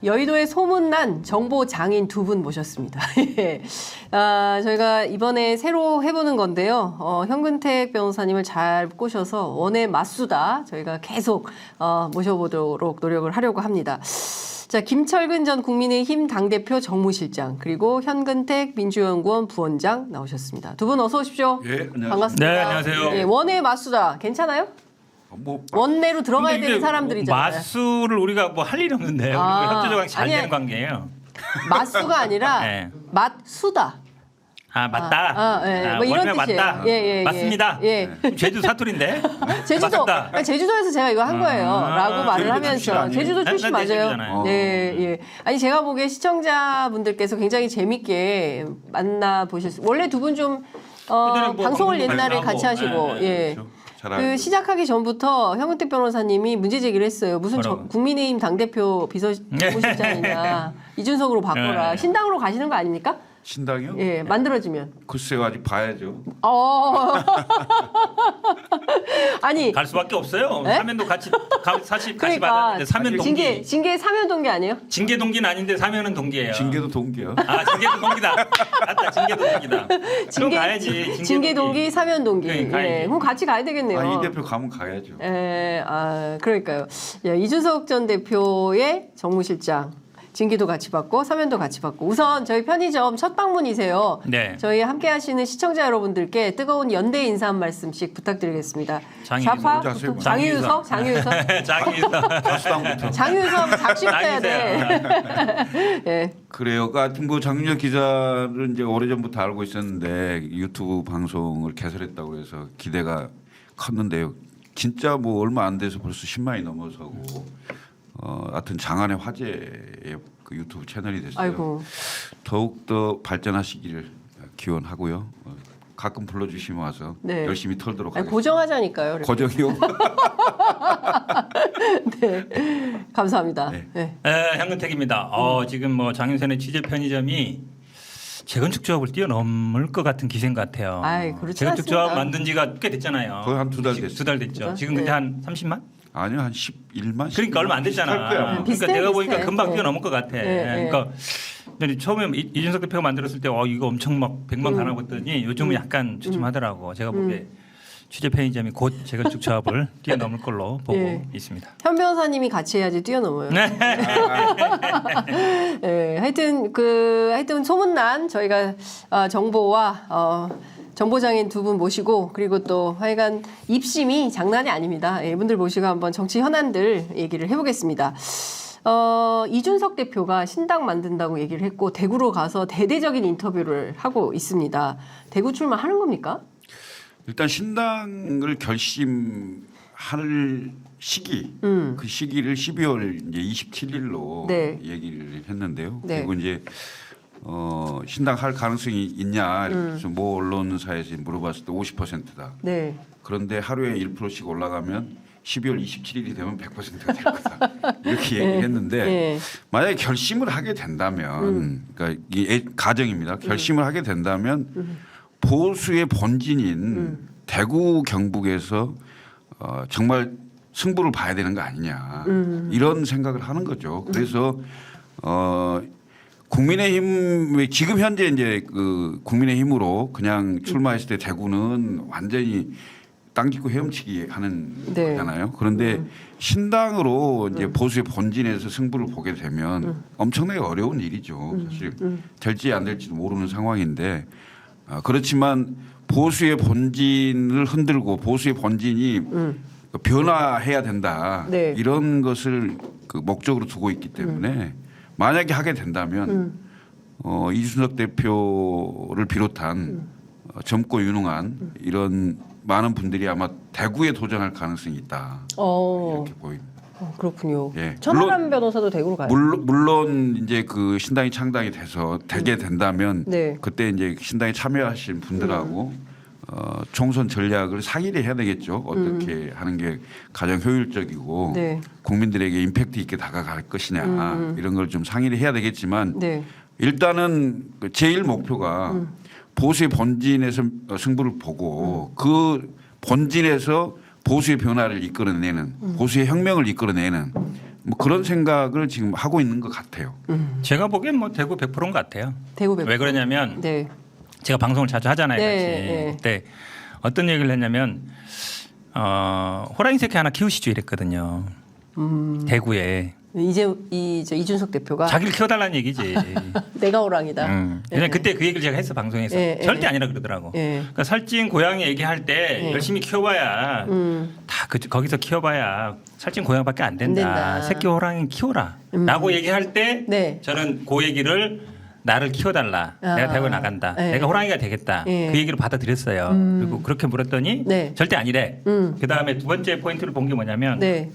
여의도에 소문난 정보 장인 두 분 모셨습니다. 예. 저희가 이번에 새로 해보는 건데요. 현근택 변호사님을 잘 꼬셔서 원의 맞수다 저희가 계속 모셔보도록 노력을 하려고 합니다. 자, 김철근 전 국민의힘 당대표 정무실장 그리고 현근택 민주연구원 부원장 나오셨습니다. 두 분 어서 오십시오. 예, 안녕하세요. 반갑습니다. 네, 안녕하세요. 예, 원의 맞수다 괜찮아요? 원내로 들어가야 근데 되는 이게 사람들이잖아요. 맞수를 우리가 뭐 할 일이 없는데 우리 협조적으로 잘 아니, 되는 관계예요. 맞수가 아니라 네. 맞수다. 아 맞다. 예. 뭐 이런 원래 뜻이에요. 맞다. 예. 맞습니다. 예. 제주 사투리인데. 제주도, 맞다. 제주도에서 제가 이거 한 거예요. 라고 말을 제주도 출신 하면서. 아니에요? 제주도 출신 난 맞아요. 제주도잖아요. 예. 아니, 제가 보기에 시청자분들께서 굉장히 재밌게 만나보실 수, 원래 두 분 좀, 예전에 뭐 방송을 방송도 옛날에 많이 같이 나오고. 하시고, 예. 그렇죠. 잘 그 알고. 시작하기 전부터 현근택 변호사님이 문제 제기를 했어요. 무슨 뭐라고? 국민의힘 당대표 비서실장이냐. 이준석으로 바꿔라. 네. 신당으로 가시는 거 아닙니까? 신당이요? 예, 만들어지면. 글쎄요, 아직 봐야죠. 아니. 갈 수밖에 없어요. 네? 사면도 같이 같이 그러니까 받았는데 사면 동기. 징계 사면 동기 아니에요? 징계 동기는 아닌데 사면은 동기예요. 징계도 동기요. 아 징계도 동기다. 맞다. 징계도 동기다. 그럼 가야지. 징계 동기, 사면 동기. 그러니까 가야지. 예, 그럼 같이 가야 되겠네요. 아, 이 대표 가면 가야죠. 예, 그러니까요. 예, 이준석 전 대표의 정무실장 징계도 같이 받고 사면도 같이 받고 우선 저희 편의점 첫 방문이세요. 네. 저희 함께하시는 시청자 여러분들께 뜨거운 연대 인사 한 말씀씩 부탁드리겠습니다. 장유석. 좌파 장유석 장유석. 가수당부터. 장유석 작심부터 해야 돼. 예. 그래요. 뭐 장윤혁 기자를 이제 오래전부터 알고 있었는데 유튜브 방송을 개설했다고 해서 기대가 컸는데요. 진짜 뭐 얼마 안 돼서 벌써 10만이 넘어서고 하여튼 장안의 화제의 그 유튜브 채널이 됐어요. 아이고. 더욱 더 발전하시기를 기원하고요. 가끔 불러주시면 와서 네. 열심히 털도록 아니, 하겠습니다. 고정하자니까요. 이렇게. 고정이요? 네. 감사합니다. 네. 네. 현근택입니다. 지금 뭐 장윤선의 취재 편의점이 재건축 조합을 뛰어넘을 것 같은 기세인 것 같아요. 아이, 그렇지 재건축 조합 않습니다. 만든 지가 꽤 됐잖아요. 거의 한 2달 됐어요. 2달 됐죠. 달? 지금 네. 근데 한 30만? 아니요, 한 11만. 그러니까 얼마 안 됐잖아. 비슷할 거야. 그러니까 비슷해, 내가 비슷해. 보니까 금방 네. 뛰어넘을 것 같아. 네. 그러니까 근데 처음에 이준석 대표가 만들었을 때 이거 엄청 막 100만 가나고 했더니 요즘은 약간 주춤하더라고. 제가 보기에 취재 편의점이 곧 재건축 조합을 뛰어넘을 걸로 보고 예. 있습니다. 현 변호사님이 같이 해야지 뛰어넘어요. 예, 하여튼 소문난 저희가 정보와 정보장인 두 분 모시고 그리고 또 하여간 입심이 장난이 아닙니다. 예, 이분들 모시고 한번 정치 현안들 얘기를 해보겠습니다. 이준석 대표가 신당 만든다고 얘기를 했고 대구로 가서 대대적인 인터뷰를 하고 있습니다. 대구 출마하는 겁니까? 일단 신당을 결심할 시기, 그 시기를 12월 이제 27일로 네. 얘기를 했는데요. 네. 그리고 이제 신당 할 가능성이 있냐 이렇게 모 언론사에서 물어봤을 때 50%다. 네. 그런데 하루에 1%씩 올라가면 12월 27일이 되면 100%가 될 거다. 이렇게 얘기를 했는데 네. 만약에 결심을 하게 된다면, 그러니까 이 가정입니다. 결심을 하게 된다면 보수의 본진인 대구 경북에서 정말 승부를 봐야 되는 거 아니냐 이런 생각을 하는 거죠. 그래서 국민의힘 지금 현재 이제 그 국민의힘으로 그냥 출마했을 때 대구는 완전히 땅 짚고 헤엄치기 하는 네. 거잖아요. 그런데 신당으로 이제 보수의 본진에서 승부를 보게 되면 엄청나게 어려운 일이죠. 사실 될지 안 될지도 모르는 상황인데 그렇지만 보수의 본진을 흔들고 보수의 본진이 변화해야 된다. 네. 이런 것을 그 목적으로 두고 있기 때문에 만약에 하게 된다면 이준석 대표를 비롯한 젊고 유능한 이런 많은 분들이 아마 대구에 도전할 가능성이 있다. 이렇게 보입니다. 그렇군요. 예. 천하람 변호사도 대구로 가요. 물론 이제 그 신당이 창당이 돼서 되게 된다면 네. 그때 이제 신당에 참여하신 분들하고 총선 전략을 상의를 해야 되겠죠. 어떻게 하는 게 가장 효율적이고 네. 국민들에게 임팩트 있게 다가갈 것이냐 이런 걸 좀 상의를 해야 되겠지만 네. 일단은 그 제일 목표가 보수의 본진에서 승부를 보고 그 본진에서 보수의 변화를 이끌어내는 보수의 혁명을 이끌어내는 뭐 그런 생각을 지금 하고 있는 것 같아요. 제가 보기엔 뭐 대구 100%인 것 같아요. 대구 100%. 왜 그러냐면 네. 제가 방송을 자주 하잖아요. 네, 같이. 네. 그때 어떤 얘기를 했냐면 호랑이 새끼 하나 키우시죠 이랬거든요. 대구에 이제 이준석 대표가 자기를 키워달라는 얘기지. 내가 호랑이다. 그냥 그때 그 얘기를 제가 했어 방송에서. 예, 절대 예. 아니라 그러더라고. 예. 그러니까 살찐 고양이 얘기할 때 예. 열심히 키워봐야 다 거기서 키워봐야 살찐 고양이밖에 안 된다. 안 된다. 새끼 호랑이 키워라라고 얘기할 때 네. 저는 그 얘기를 나를 키워달라. 아. 내가 대구에 나간다. 예. 내가 호랑이가 되겠다. 예. 그 얘기를 받아들였어요. 그리고 그렇게 물었더니 네. 절대 아니래. 그 다음에 두 번째 포인트를 본 게 뭐냐면 네.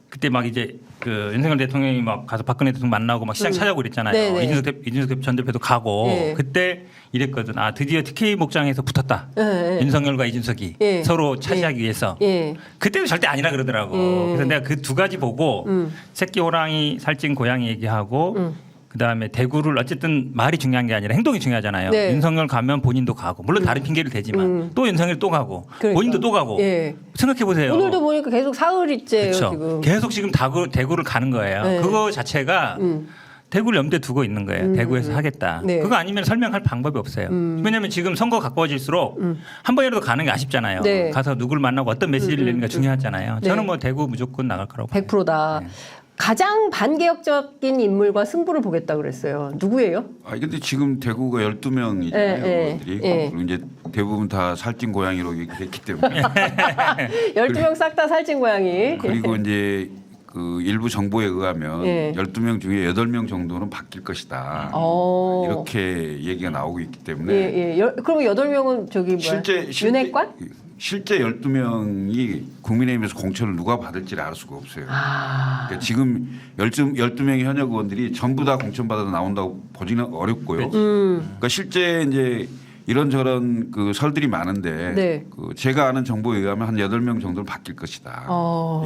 그때 막 이제 그 윤석열 대통령이 막 가서 박근혜 대통령 만나고 막 시장 찾아오고 그랬잖아요. 네네. 이준석 전 대표도 가고 예. 그때 이랬거든. 아 드디어 TK 목장에서 붙었다. 예, 예. 윤석열과 이준석이 예. 서로 차지하기 위해서. 예. 그때도 절대 아니라 그러더라고. 그래서 내가 그 두 가지 보고 새끼 호랑이 살찐 고양이 얘기하고 그다음에 대구를 어쨌든 말이 중요한 게 아니라 행동이 중요하잖아요. 네. 윤석열 가면 본인도 가고 물론 다른 핑계를 대지만 또 윤석열 또 가고 그러니까. 본인도 또 가고 예. 생각해 보세요. 오늘도 보니까 계속 사흘이째예요 그렇죠. 지금. 계속 지금 대구를 가는 거예요. 네. 그거 자체가 대구를 염두에 두고 있는 거예요. 대구에서 하겠다. 네. 그거 아니면 설명할 방법이 없어요. 왜냐하면 지금 선거 가까워질수록 한 번이라도 가는 게 아쉽잖아요. 네. 가서 누구를 만나고 어떤 메시지를 내는 게 중요하잖아요. 네. 저는 뭐 대구 무조건 나갈 거라고 봐요. 100%다. 가장 반개혁적인 인물과 승부를 보겠다 그랬어요. 누구예요? 아 근데 지금 대구가 12명이잖아요. 예, 의원들이. 예. 그리고 이제 대부분 다 살찐 고양이로 얘기했기 때문에 12명 싹 다 살찐 고양이. 그리고 이제 그 일부 정보에 의하면 예. 12명 중에 8명 정도는 바뀔 것이다. 어. 이렇게 얘기가 나오고 있기 때문에 예, 예. 그럼 8명은 저기 뭐야? 윤핵관? 실제 12명이 국민의힘에서 공천을 누가 받을지를 알 수가 없어요. 아. 그러니까 지금 12명의 현역 의원들이 전부 다 공천받아서 나온다고 보지는 어렵고요. 그러니까 실제 이제 이런저런 그 설들이 많은데 네. 그 제가 아는 정보에 의하면 한 8명 정도는 바뀔 것이다.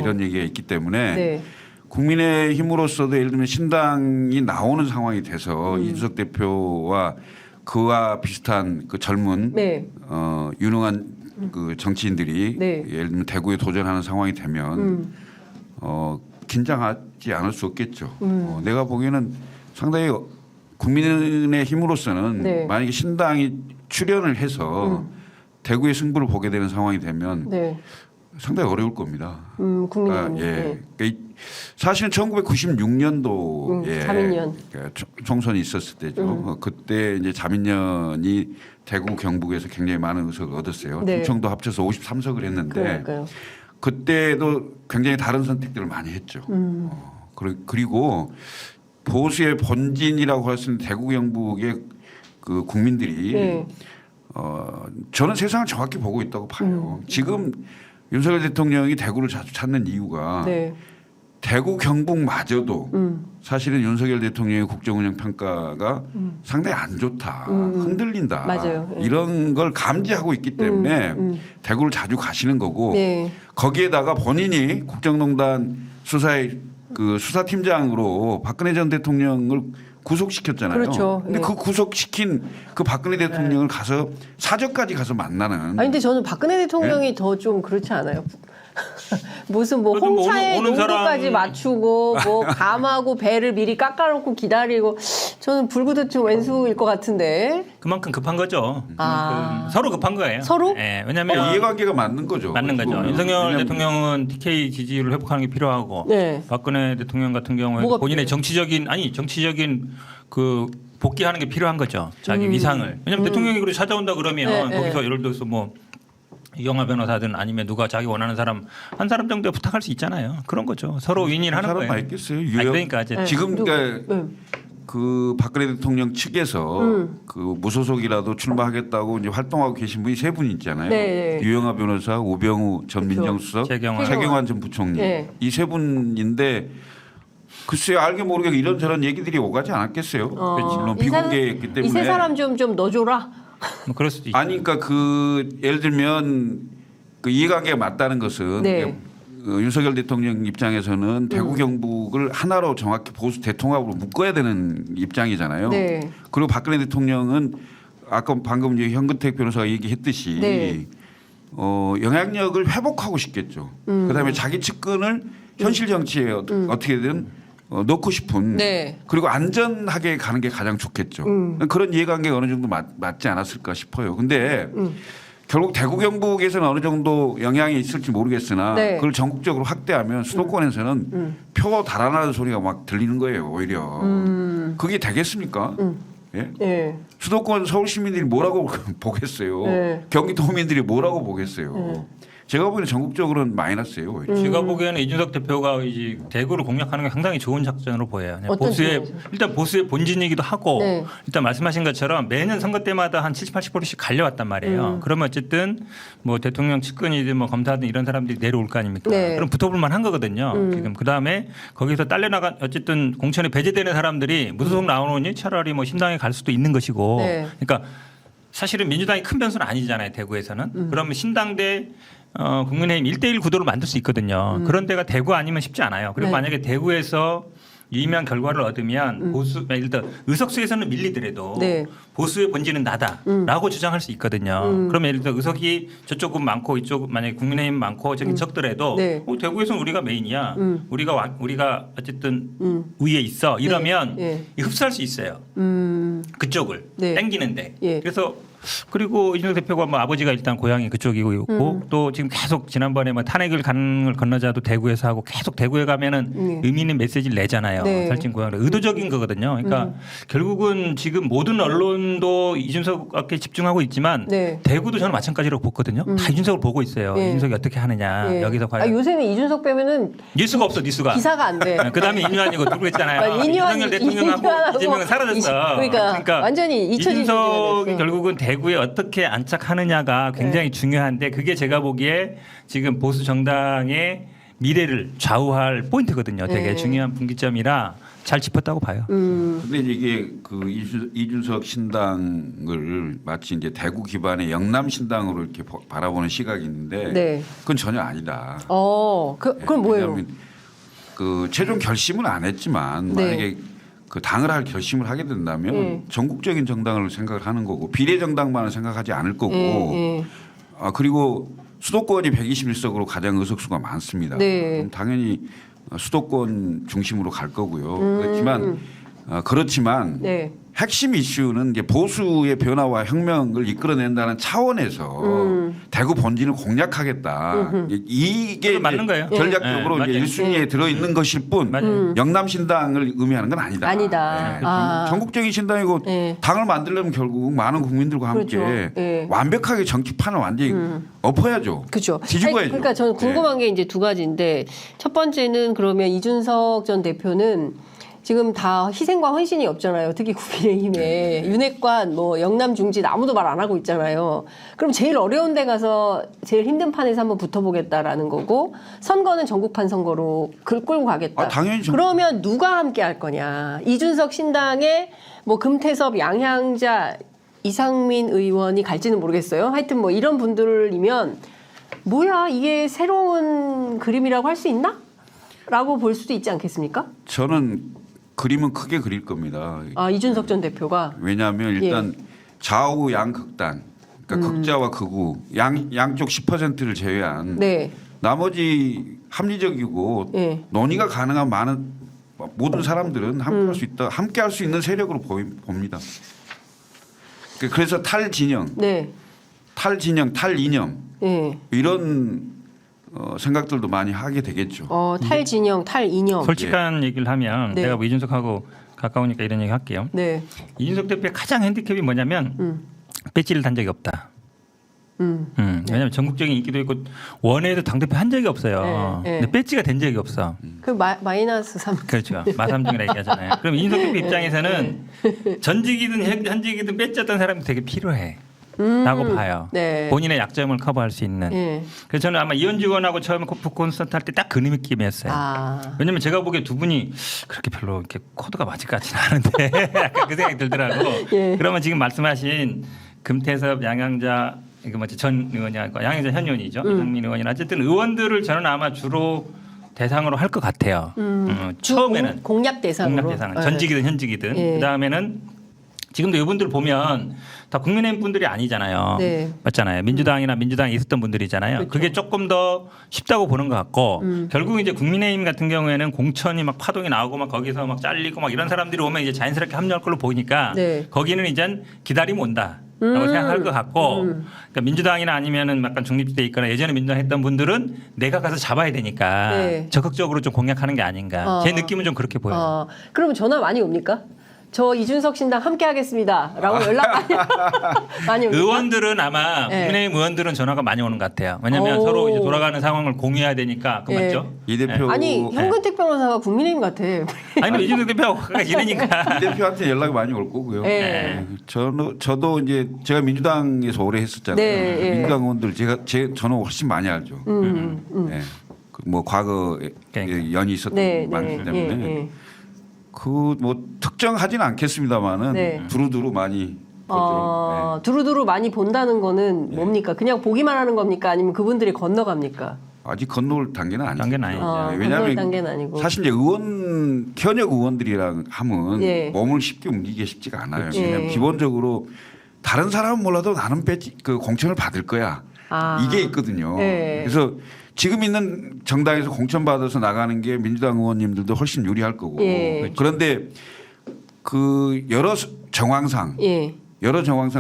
이런 얘기가 있기 때문에 네. 국민의힘으로서도 예를 들면 신당이 나오는 상황이 돼서 이준석 대표와 그와 비슷한 그 젊은 네. 유능한 그 정치인들이 네. 예를 들면 대구에 도전하는 상황이 되면 긴장하지 않을 수 없겠죠. 내가 보기에는 상당히 국민의 힘으로서는 네. 만약에 신당이 출연을 해서 대구의 승부를 보게 되는 상황이 되면 네. 상당히 어려울 겁니다. 국민의힘. 예. 그러니까 사실은 1996년도에 자민련. 총선이 있었을 때죠. 그때 이제 자민련이 대구 경북에서 굉장히 많은 의석을 얻었어요. 네. 충청도 합쳐서 53석을 했는데 그러니까요. 그때도 굉장히 다른 선택들을 많이 했죠. 그리고 보수의 본진이라고 할 수 있는 대구 경북의 그 국민들이 네. 저는 세상을 정확히 보고 있다고 봐요. 지금 윤석열 대통령이 대구를 자주 찾는 이유가 네. 대구 경북마저도 사실은 윤석열 대통령의 국정운영 평가가 상당히 안 좋다, 흔들린다. 맞아요. 예. 이런 걸 감지하고 있기 때문에 대구를 자주 가시는 거고 네. 거기에다가 본인이 국정농단 수사의 그 수사팀장으로 박근혜 전 대통령을 구속시켰잖아요. 그렇죠. 근데 예. 그 구속시킨 그 박근혜 대통령을 가서 사저까지 가서 만나는. 아니 근데 저는 박근혜 대통령이 더 좀 그렇지 않아요? 무슨 뭐 그래도 뭐 홍차에 오는 농도까지 사람- 맞추고 뭐 감하고 배를 미리 깎아놓고 기다리고 저는 불구듯이 왼수일 것 같은데. 그만큼 급한 거죠. 아. 서로 급한 거예요. 서로? 예, 왜냐하면 이해관계가 맞는 거죠. 맞는 거죠. 그거는. 윤석열 왜냐면 대통령은 TK 지지율을 회복하는 게 필요하고 네. 박근혜 대통령 같은 경우에 뭐가 본인의 필요해요? 정치적인 그 복귀하는 게 필요한 거죠. 자기 위상을. 왜냐하면 대통령이 그렇게 찾아온다 그러면 네, 거기서 예를 들어서 뭐 이영하 변호사든 아니면 누가 자기 원하는 사람 한 사람 정도 부탁할 수 있잖아요. 그런 거죠. 서로 윈윈하는 사람 거예요. 많겠어요. 아니, 그러니까 이제 네. 지금 그러니까 네. 그 박근혜 대통령 측에서 그 무소속이라도 출마하겠다고 이제 활동하고 계신 분이 세 분 있잖아요. 네, 네. 유영하 변호사, 우병우 전 그렇죠. 민정수석, 최경환. 최경환 전 부총리 네. 이 세 분인데 글쎄요 알게 모르게 이런저런 얘기들이 오가지 않았겠어요. 물론 비공개였기 때문에. 이 세 사람 좀 넣어줘라. 뭐 그럴 수도 있죠. 아니 그러니까 그 예를 들면 그 이해관계가 맞다는 것은 네. 윤석열 대통령 입장에서는 대구 경북을 하나로 정확히 보수 대통합으로 묶어야 되는 입장이잖아요. 네. 그리고 박근혜 대통령은 아까 방금 이제 현근택 변호사가 얘기했듯이 네. 영향력을 회복하고 싶겠죠. 그다음에 자기 측근을 현실 정치에 어떻게든 넣고 싶은 네. 그리고 안전하게 가는 게 가장 좋겠죠. 그런 이해관계가 어느 정도 맞지 않았을까 싶어요. 근데 결국 대구 경북에서는 어느 정도 영향이 있을지 모르겠으나 네. 그걸 전국적으로 확대하면 수도권에서는 표 달아나는 소리가 막 들리는 거예요. 오히려 그게 되겠습니까? 예? 네. 수도권 서울 시민들이 뭐라고 보겠어요. 네. 경기도민들이 뭐라고 보겠어요. 제가 보기에는 전국적으로는 마이너스예요. 오히려. 제가 보기에는 이준석 대표가 이제 대구를 공략하는 게 상당히 좋은 작전으로 보여요. 그냥 어떤 보수의 점에서? 일단 보수의 본진이기도 하고 네. 일단 말씀하신 것처럼 매년 선거 때마다 한 70, 80%씩 갈려왔단 말이에요. 그러면 어쨌든 뭐 대통령 측근이든 뭐 검사든 이런 사람들이 내려올 거 아닙니까? 네. 그럼 붙어볼 만한 거거든요. 지금 그 다음에 거기서 딸려나간 어쨌든 공천에 배제되는 사람들이 무소속 나오느니 차라리 뭐 신당에 갈 수도 있는 것이고. 네. 그러니까 사실은 민주당이 큰 변수는 아니잖아요. 대구에서는. 그러면 신당 대 국민의힘 1대1 구도를 만들 수 있거든요. 그런 데가 대구 아니면 쉽지 않아요. 그리고 네. 만약에 대구에서 유의미한 결과를 얻으면 보수 일단 의석수에서는 밀리더라도 네. 보수의 본질은 나다라고 주장할 수 있거든요. 그러면 예를 들어 의석이 저쪽은 많고 이쪽 만약에 국민의힘 많고 저기 적더라도 네. 대구에서는 우리가 메인이야. 우리가 어쨌든 위에 있어. 이러면 네. 흡수할 수 있어요. 그쪽을 네. 땡기는데. 예. 그래서 그리고 이준석 대표가 뭐 아버지가 일단 고향이 그쪽이고 있고 또 지금 계속 지난번에 뭐 탄핵을 가는 걸 건너자도 대구에서 하고 계속 대구에 가면은 의미 있는 메시지를 내잖아요. 네. 살찐 고향을 의도적인 거거든요. 그러니까 결국은 지금 모든 언론도 이준석에 집중하고 있지만 네. 대구도 저는 마찬가지라고 보거든요. 다 이준석을 보고 있어요. 네. 이준석이 어떻게 하느냐 네. 여기서 과연 요새는 이준석 빼면은 뉴스가 없어 뉴스가. 기사가 안 돼. 그다음에 이인환이고 누구 했잖아요. 이인환, 윤석열 대통령하고 이인환하고 이재명은 사라졌어. 그러니까 완전히 잊혀진 이준석이 지가 됐어. 결국은 대구에 어떻게 안착하느냐가 굉장히 중요한데 그게 제가 보기에 지금 보수 정당의 미래를 좌우할 포인트거든요. 되게 네. 중요한 분기점이라 잘 짚었다고 봐요. 근데 이게 그 이준석 신당을 마치 이제 대구 기반의 영남 신당으로 이렇게 바라보는 시각이 있는데 네. 그건 전혀 아니다. 그럼 뭐예요? 왜냐하면 그 최종 결심은 안 했지만 네. 만약에 그 당을 할 결심을 하게 된다면 전국적인 정당을 생각을 하는 거고 비례 정당만을 생각하지 않을 거고 그리고 수도권이 121석으로 가장 의석수가 많습니다. 네. 그럼 당연히 수도권 중심으로 갈 거고요. 그렇지만 네. 핵심 이슈는 이제 보수의 변화와 혁명을 이끌어낸다는 차원에서 대구 본진을 공략하겠다. 이게 맞는 거예요. 전략적으로 네, 이제 맞아요. 1순위에 들어 있는 것일 뿐 맞아요. 영남 신당을 의미하는 건 아니다. 아니다. 전국적인 신당이고 네. 당을 만들려면 결국 많은 국민들과 함께 그렇죠. 네. 완벽하게 정치판을 완전히 엎어야죠. 그렇죠. 뒤집어야죠. 그러니까 저는 궁금한 게 이제 두 가지인데 첫 번째는 그러면 이준석 전 대표는 지금 다 희생과 헌신이 없잖아요. 특히 국민의힘에 윤핵관, 뭐 영남 중진 아무도 말 안 하고 있잖아요. 그럼 제일 어려운 데 가서 제일 힘든 판에서 한번 붙어보겠다라는 거고 선거는 전국판 선거로 끌고 가겠다. 당연히 그러면 누가 함께 할 거냐? 이준석 신당에 뭐 금태섭, 양향자, 이상민 의원이 갈지는 모르겠어요. 하여튼 뭐 이런 분들이면 뭐야 이게 새로운 그림이라고 할 수 있나? 라고 볼 수도 있지 않겠습니까? 저는 그림은 크게 그릴 겁니다. 이준석 전 대표가 왜냐하면 일단 좌우 양극단, 그러니까 극자와 극우 양쪽 10%를 제외한 네. 나머지 합리적이고 네. 논의가 가능한 많은 모든 사람들은 함께할 수 있다, 함께할 수 있는 세력으로 봅니다. 그래서 탈진영, 네. 탈이념 네. 이런 생각들도 많이 하게 되겠죠. 탈진영, 탈이념. 솔직한 얘기를 하면 네. 내가 뭐 이준석하고 가까우니까 이런 얘기 할게요. 네. 이준석 대표의 가장 핸디캡이 뭐냐면 배지를 단 적이 없다. 왜냐하면 전국적인 인기도 있고 원외에도 당대표 한 적이 없어요. 네, 네. 근데 배지가 된 적이 없어. 그 마이너스 3. 그렇죠. 마삼중이라 얘기하잖아요. 그럼 이준석 대표 입장에서는 전직이든 현직이든 배지였던 사람이 되게 필요해. 라고 봐요. 네. 본인의 약점을 커버할 수 있는. 네. 그래서 저는 아마 이현주 의원하고 처음에 코프 콘서트 할 때 딱 그 느낌이었어요. 왜냐면 제가 보기에 두 분이 그렇게 별로 이렇게 코드가 맞을 것 같지는 않은데 약간 그 생각이 들더라고. 예. 그러면 지금 말씀하신 금태섭, 양향자 이거 뭐지 전 의원이 아니고 양향자 현 의원이죠. 이상민 의원이 어쨌든 의원들을 저는 아마 주로 대상으로 할 것 같아요. 처음에는 공략 대상으로. 공략 대상은 네. 전직이든 현직이든 예. 그 다음에는 지금도 이분들 보면 다 국민의힘 분들이 아니잖아요. 네. 맞잖아요. 민주당이나 민주당에 있었던 분들이잖아요. 그렇죠. 그게 조금 더 쉽다고 보는 것 같고 결국 이제 국민의힘 같은 경우에는 공천이 막 파동이 나오고 막 거기서 막 잘리고 막 이런 사람들이 오면 이제 자연스럽게 합류할 걸로 보이니까 네. 거기는 거기는 이제 기다리면 온다. 라고 생각할 것 같고 그러니까 민주당이나 아니면은 약간 중립돼 있거나 예전에 민주당 했던 분들은 내가 가서 잡아야 되니까 네. 적극적으로 좀 공략하는 게 아닌가 제 느낌은 좀 그렇게 보여요. 그럼 전화 많이 옵니까? 저 이준석 신당 함께 하겠습니다라고 연락 많이 옵니까? 의원들은 아마 네. 국민의힘 의원들은 전화가 많이 오는 것 같아요. 왜냐하면 오. 서로 이제 돌아가는 상황을 공유해야 되니까 그 예. 맞죠? 이 대표 아니 현근택 변호사가 국민의힘 같아. 아니 이준석 대표가 이러니까 이 대표한테 연락이 많이 올 거고요. 네. 저도 이제 제가 민주당에서 오래 했었잖아요. 네, 예. 민주당 의원들 저는 훨씬 많이 알죠. 네. 그뭐 과거에 그러니까. 연이 있었던 네, 게 많기 네, 때문에 예, 예. 그 뭐 특정하지는 않겠습니다만은 네. 두루두루 많이 보죠. 두루두루 많이 본다는 거는 뭡니까? 그냥 보기만 하는 겁니까? 아니면 그분들이 건너갑니까? 아직 건너올 단계는 아니죠. 단계는 아니죠. 건너올 왜냐하면 단계는 아니고. 사실 이제 현역 의원들이랑 하면 예. 몸을 쉽게 옮기기 쉽지가 않아요. 그치. 왜냐하면 예. 기본적으로 다른 사람은 몰라도 나는 그 공천을 받을 거야. 이게 있거든요. 예. 그래서 지금 있는 정당에서 공천 받아서 나가는 게 민주당 의원님들도 훨씬 유리할 거고. 예. 그런데 그 여러 정황상 예.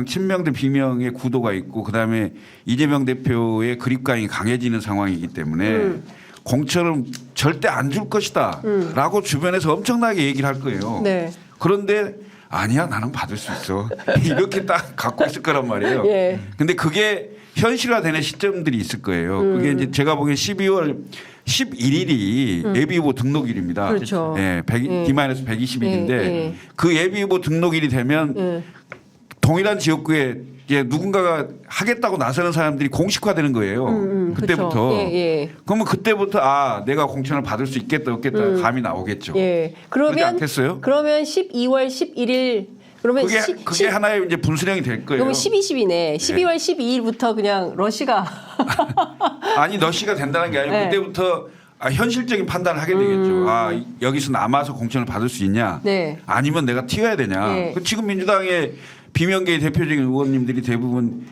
친명 대 비명의 구도가 있고 그다음에 이재명 대표의 그립감이 강해지는 상황이기 때문에 공천을 절대 안 줄 것이다라고 주변에서 엄청나게 얘기를 할 거예요. 네. 그런데 아니야 나는 받을 수 있어 이렇게 딱 갖고 있을 거란 말이에요. 예. 근데 그게 현실화되는 시점들이 있을 거예요. 그게 이제 제가 보기엔 12월 11일이 예비후보 등록일입니다. 그렇죠. 예, D-120일인데 예. 그 예비후보 등록일이 되면 예. 동일한 지역구에 이제 누군가가 하겠다고 나서는 사람들이 공식화되는 거예요. 그때부터. 그렇죠. 예, 예. 그러면 그때부터 내가 공천을 받을 수 있겠다 없겠다 감이 나오겠죠. 예. 그러지 그러면 않겠어요? 그러면 12월 11일 그러면 그게 하나의 이제 분수령이 될 거예요. 그러면 12.12네. 12월 12일부터 그냥 러시가 아니 너씨가 된다는 게 아니고 네. 그때부터 현실적인 판단을 하게 되겠죠. 여기서 남아서 공천을 받을 수 있냐? 네. 아니면 내가 튀어야 되냐? 네. 지금 민주당의 비명계의 대표적인 의원님들이 대부분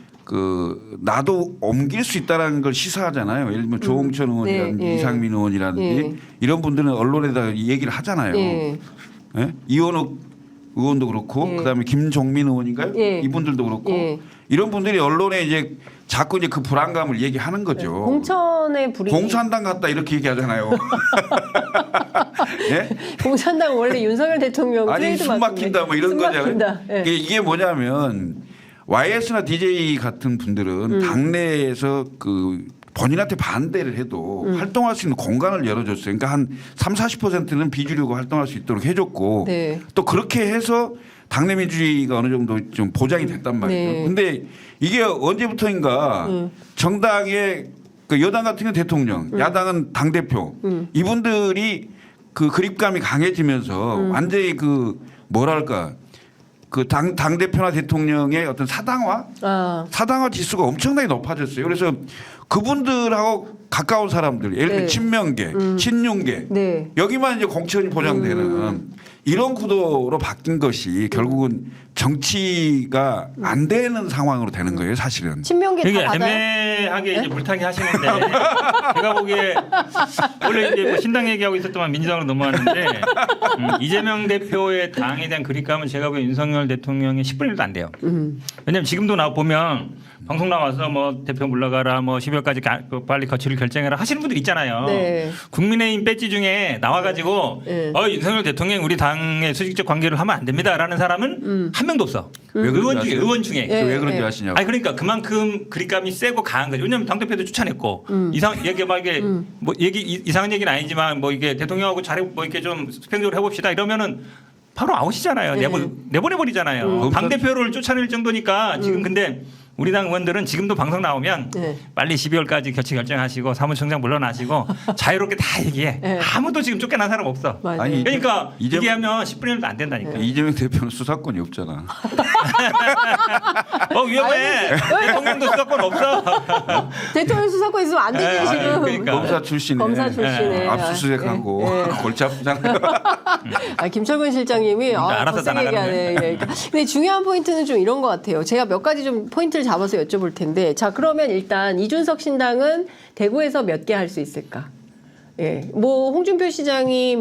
나도 옮길 수 있다는 걸 시사하잖아요. 예를 들면 조홍천 의원이라든지 네. 이상민 의원이라든지 이런 분들은 언론에다가 얘기를 하잖아요. 예. 예? 이원욱 의원도 그렇고 그다음에 김종민 의원인가요? 예. 이분들도 그렇고 예. 이런 분들이 언론에 이제 자꾸 이제 그 불안감을 얘기하는 거죠. 공천의 불이 공산당 같다 이렇게 얘기하잖아요. 예? 공산당 원래 윤석열 대통령 아니 트레이드 숨 막힌다 뭐 이런 거잖아요. 막힌다. 예. 이게 뭐냐면 YS나 DJ 같은 분들은 당내에서 그 본인한테 반대를 해도 활동할 수 있는 공간을 열어줬어요. 그러니까 한 30-40%는 비주류가 활동할 수 있도록 해줬고 네. 또 그렇게 해서 당내 민주주의가 어느 정도 좀 보장이 됐단 말이죠. 네. 근데 이게 언제부터인가 정당의 그 여당 같은 경우 대통령, 야당은 당 대표 이분들이 그 그립감이 강해지면서 완전히 그 뭐랄까 그 당 대표나 대통령의 어떤 사당화 지수가 엄청나게 높아졌어요. 그래서 그분들하고 가까운 사람들, 예를 들면 네. 친명계, 친윤계 네. 여기만 이제 공천이 보장되는 이런 구도로 바뀐 것이 결국은 정치가 안 되는 상황으로 되는 거예요, 사실은. 친명계 다 되게 받아요? 애매하게 이제 물타기 하시는데 제가 보기에 원래 이제 뭐 신당 얘기하고 있었더만 민주당으로 넘어왔는데 이재명 대표의 당에 대한 그립감은 제가 보기에 윤석열 대통령의 10분의 1도 안 돼요. 왜냐하면 지금도 나 보면 방송 나와서 뭐 대표 물러가라 뭐 12월까지 빨리 거취를 결정해라 하시는 분들 있잖아요. 네. 국민의힘 배지 중에 나와가지고 네. 윤석열 대통령 우리 당의 수직적 관계를 하면 안 됩니다라는 사람은 한 명도 없어. 왜 그런지 의원 중에. 예. 왜 그런지 아시냐고. 아니 그러니까 그만큼 그립감이 세고 강한 거죠. 왜냐하면 당 대표도 추천했고 뭐 이상한 얘기는 아니지만 뭐 이게 대통령하고 잘해 뭐 이렇게 좀 수평적으로 해봅시다 이러면은 바로 아웃이잖아요. 내보내버리잖아요. 당 대표를 쫓아낼 정도니까 지금 근데 우리 당 의원들은 지금도 방송 나오면 네. 빨리 12월까지 교체 결정하시고 사무총장 물러나시고 자유롭게 다 얘기해. 네. 아무도 지금 쫓겨난 사람 없어. 맞아요. 아니, 그러니까 이재명- 얘기하면 10분의 1도 안 된다니까. 이재명 대표는 수사권이 없잖아. 위험해. 대통령도 수사권 없어. 대통령 수사권 있으면 안 되지 네, 지금. 그러니까. 검사 출신에 검사 출신에 압수수색하고 예, 예. 골치 아프잖아. 김철근 실장님이 알아서 다 세게 나가는 얘기하네. 그러니까. 근데 중요한 포인트는 좀 이런 것 같아요. 제가 몇 가지 좀 포인트를 잡아서 여쭤볼 텐데, 자 그러면 일단 이준석 신당은 대구에서 몇 개 할 수 있을까? 예, 뭐 홍준표 시장이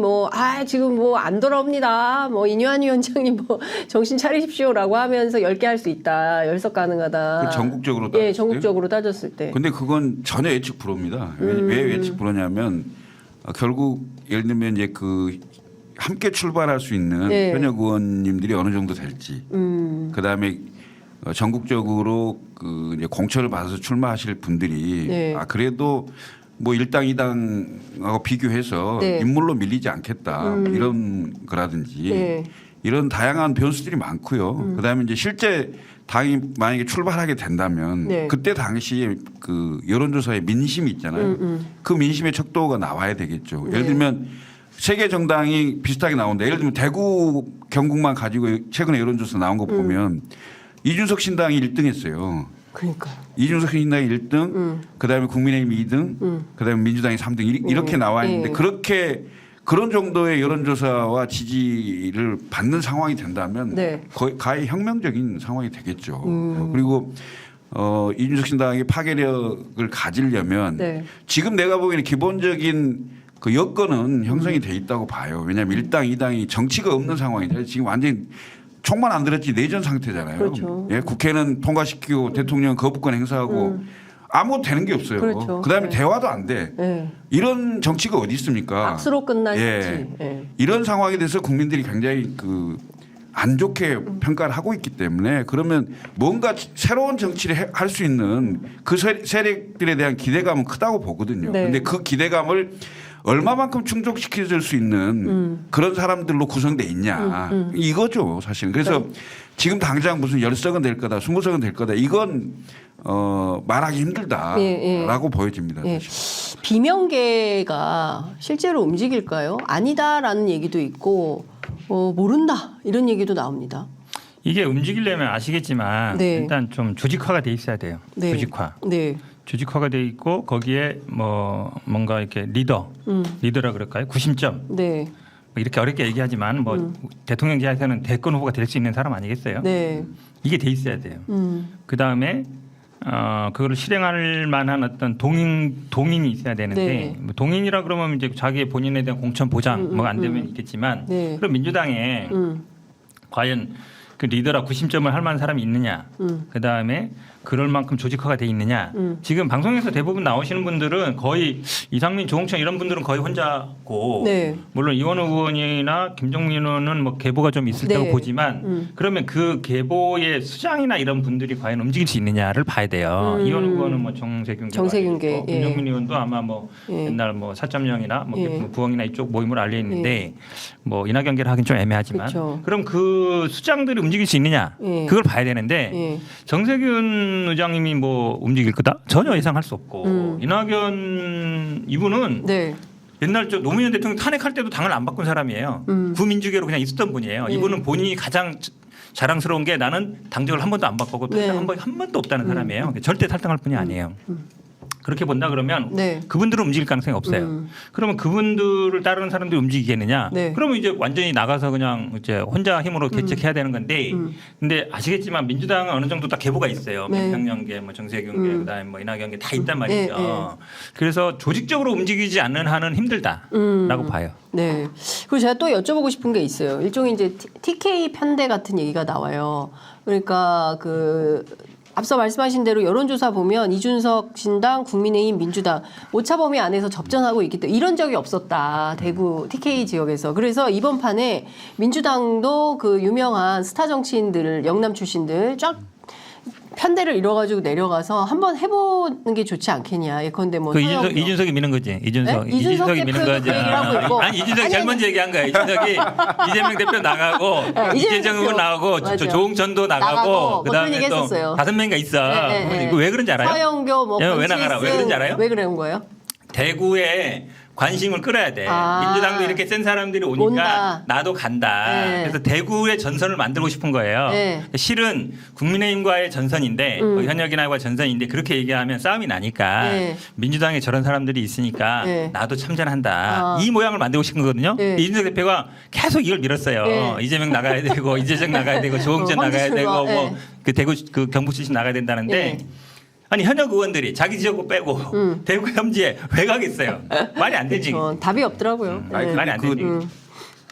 지금 안 돌아옵니다. 이뇨한 위원장님 정신 차리십시오라고 하면서 10개 할 수 있다. 열석 가능하다. 그 전국적으로 따졌을 예, 때? 전국적으로 따졌을 때. 근데 그건 전혀 예측 불허입니다. 왜 예측 불허냐면 결국 예를 들면 이제 그 함께 출발할 수 있는 네. 현역 의원님들이 어느 정도 될지, 그다음에 전국적으로 그 이제 공천을 받아서 출마하실 분들이 네. 그래도 뭐 1당 2당하고 비교해서 네. 인물로 밀리지 않겠다 이런 거라든지 네. 이런 다양한 변수들이 많고요. 그다음에 이제 실제 당이 만약에 출발하게 된다면 네. 그때 당시에 그 여론조사의 민심이 있잖아요. 그 민심의 척도가 나와야 되겠죠. 예를 네. 들면 세계 정당이 비슷하게 나온다. 예를 들면 대구 경북만 가지고 최근에 여론조사 나온 거 보면 이준석 신당이 1등했어요. 그러니까. 이준석 신당이 1등, 그다음에 국민의힘이 2등, 그다음에 민주당이 3등 이렇게 나와 있는데 네. 그렇게 그런 정도의 여론조사와 지지를 받는 상황이 된다면 네. 거의 혁명적인 상황이 되겠죠. 그리고 이준석 신당의 파괴력을 가지려면 네. 지금 내가 보기에는 기본적인 그 여건은 형성이 돼 있다고 봐요. 왜냐하면 1당, 2당이 정치가 없는 상황이죠. 지금 완전히 총만 안 들었지 내전 상태잖아요. 그렇죠. 예, 국회는 통과시키고 대통령 거부권 행사하고 아무것도 되는 게 없어요. 그렇죠. 그다음에 네. 대화도 안 돼. 예. 이런 정치가 어디 있습니까? 악수로 끝나지. 예. 예. 이런 상황에 대해서 국민들이 굉장히 그 안 좋게 평가를 하고 있기 때문에 그러면 뭔가 새로운 정치를 할 수 있는 그 세력들에 대한 기대감은 크다고 보거든요. 네. 근데 그 기대감을 얼마만큼 충족시켜줄 수 있는 그런 사람들로 구성돼 있냐 이거죠 사실은. 그래서 지금 당장 무슨 10석은 될 거다 20석은 될 거다 이건 말하기 힘들다라고 예, 예. 보여집니다. 예. 사실. 비명계가 실제로 움직일까요? 아니다라는 얘기도 있고 모른다 이런 얘기도 나옵니다. 이게 움직이려면 아시겠지만 네. 일단 좀 조직화가 돼 있어야 돼요. 네. 조직화. 네. 조직화가 돼 있고 거기에 뭔가 이렇게 리더라 그럴까요? 구심점. 네. 뭐 이렇게 어렵게 얘기하지만 대통령제에서는 대권 후보가 될 수 있는 사람 아니겠어요? 네. 이게 돼 있어야 돼요. 그 다음에 그거를 실행할 만한 어떤 동인이 있어야 되는데 네. 뭐 동인이라 그러면 이제 자기의 본인에 대한 공천 보장 뭐가 안 되면 있겠지만 네. 그럼 민주당에 과연 그 리더라 구심점을 할 만한 사람이 있느냐? 그 다음에 그럴 만큼 조직화가 돼 있느냐? 지금 방송에서 대부분 나오시는 분들은 거의 이상민, 조홍천 이런 분들은 거의 혼자고 네. 물론 이원우 의원이나 김종민 의원은 뭐 계보가 좀 있을 네. 테고 보지만 그러면 그 계보의 수장이나 이런 분들이 과연 움직일 수 있느냐를 봐야 돼요. 이원우 의원은 뭐 정세균계, 예. 김종민 의원도 아마 뭐 예. 옛날 뭐 4.0이나 예. 부엉이나 이쪽 모임으로 알려 있는데 뭐 인하 경계를 하긴 좀 애매하지만 그렇죠. 그럼 그 수장들이 움직일 수 있느냐 예. 그걸 봐야 되는데 예. 정세균 의장님이 뭐 움직일 거다 전혀 예상할 수 없고 이낙연 이분은 네. 옛날 저 노무현 대통령 탄핵할 때도 당을 안 바꾼 사람이에요. 구민주계로 그냥 있었던 분이에요. 예. 이분은 본인이 가장 자랑스러운 게 나는 당적을 한 번도 안 바꾸고 네. 탈당 한 번도 없다는 사람이에요. 절대 탈당할 분이 아니에요. 그렇게 본다 그러면 네. 그분들은 움직일 가능성이 없어요. 그러면 그분들을 따르는 사람들이 움직이겠느냐? 네. 그러면 이제 완전히 나가서 그냥 이제 혼자 힘으로 개척해야 되는 건데, 근데 아시겠지만 민주당은 어느 정도 딱 계보가 있어요. 네. 민평연계, 뭐 정세균계, 그다음에 뭐 이낙연계 다 있단 말이죠. 네, 네. 그래서 조직적으로 움직이지 않는 한은 힘들다라고 봐요. 네. 그리고 제가 또 여쭤보고 싶은 게 있어요. 일종의 이제 TK 편대 같은 얘기가 나와요. 그러니까 앞서 말씀하신 대로 여론조사 보면 이준석 신당, 국민의힘, 민주당 오차 범위 안에서 접전하고 있기 때문에 이런 적이 없었다. 대구 TK 지역에서. 그래서 이번 판에 민주당도 그 유명한 스타 정치인들을 영남 출신들 쫙 편대를 이뤄가지고 내려가서 한번 해보는 게 좋지 않겠냐. 예컨대 뭐 그 서영교. 이준석이 미는 거지. 이준석이 네? 이준석 미는 대표도 거지. 그 얘기를 하고 있고. 아니 이준석이 아니, 제일 먼저 얘기한 거야. 이준석이 이재명 대표 나가고 네, 이재정 대표. 의원 나가고 맞아. 조응천도 나가고 나가고 뭐 그다음에 그런 얘기 또 했었어요. 5명인가 있어. 네, 네, 네. 이거 왜 그런지 알아요? 서영교 뭐 왜 나가라? 왜 그런지 알아요? 왜 그런 거예요? 대구에 관심을 끌어야 돼. 아. 민주당도 이렇게 센 사람들이 오니까 온다. 나도 간다. 네. 그래서 대구의 전선을 만들고 싶은 거예요. 네. 실은 국민의힘과의 전선인데 현역이나과 전선인데 그렇게 얘기하면 싸움이 나니까 네. 민주당에 저런 사람들이 있으니까 네. 나도 참전한다. 아. 이 모양을 만들고 싶은 거거든요. 네. 이준석 대표가 계속 이걸 밀었어요. 네. 이재명 나가야 되고 이재정 나가야 되고 조응천 황제 나가야 출마. 되고 네. 뭐 그 대구 그 경북 출신 나가야 된다는데 네. 아니 현역 의원들이 자기 지역구 빼고 대구 혐지에 왜 가겠어요? 말이 안 되지. 답이 없더라고요. 아니, 네. 말이 안 되지.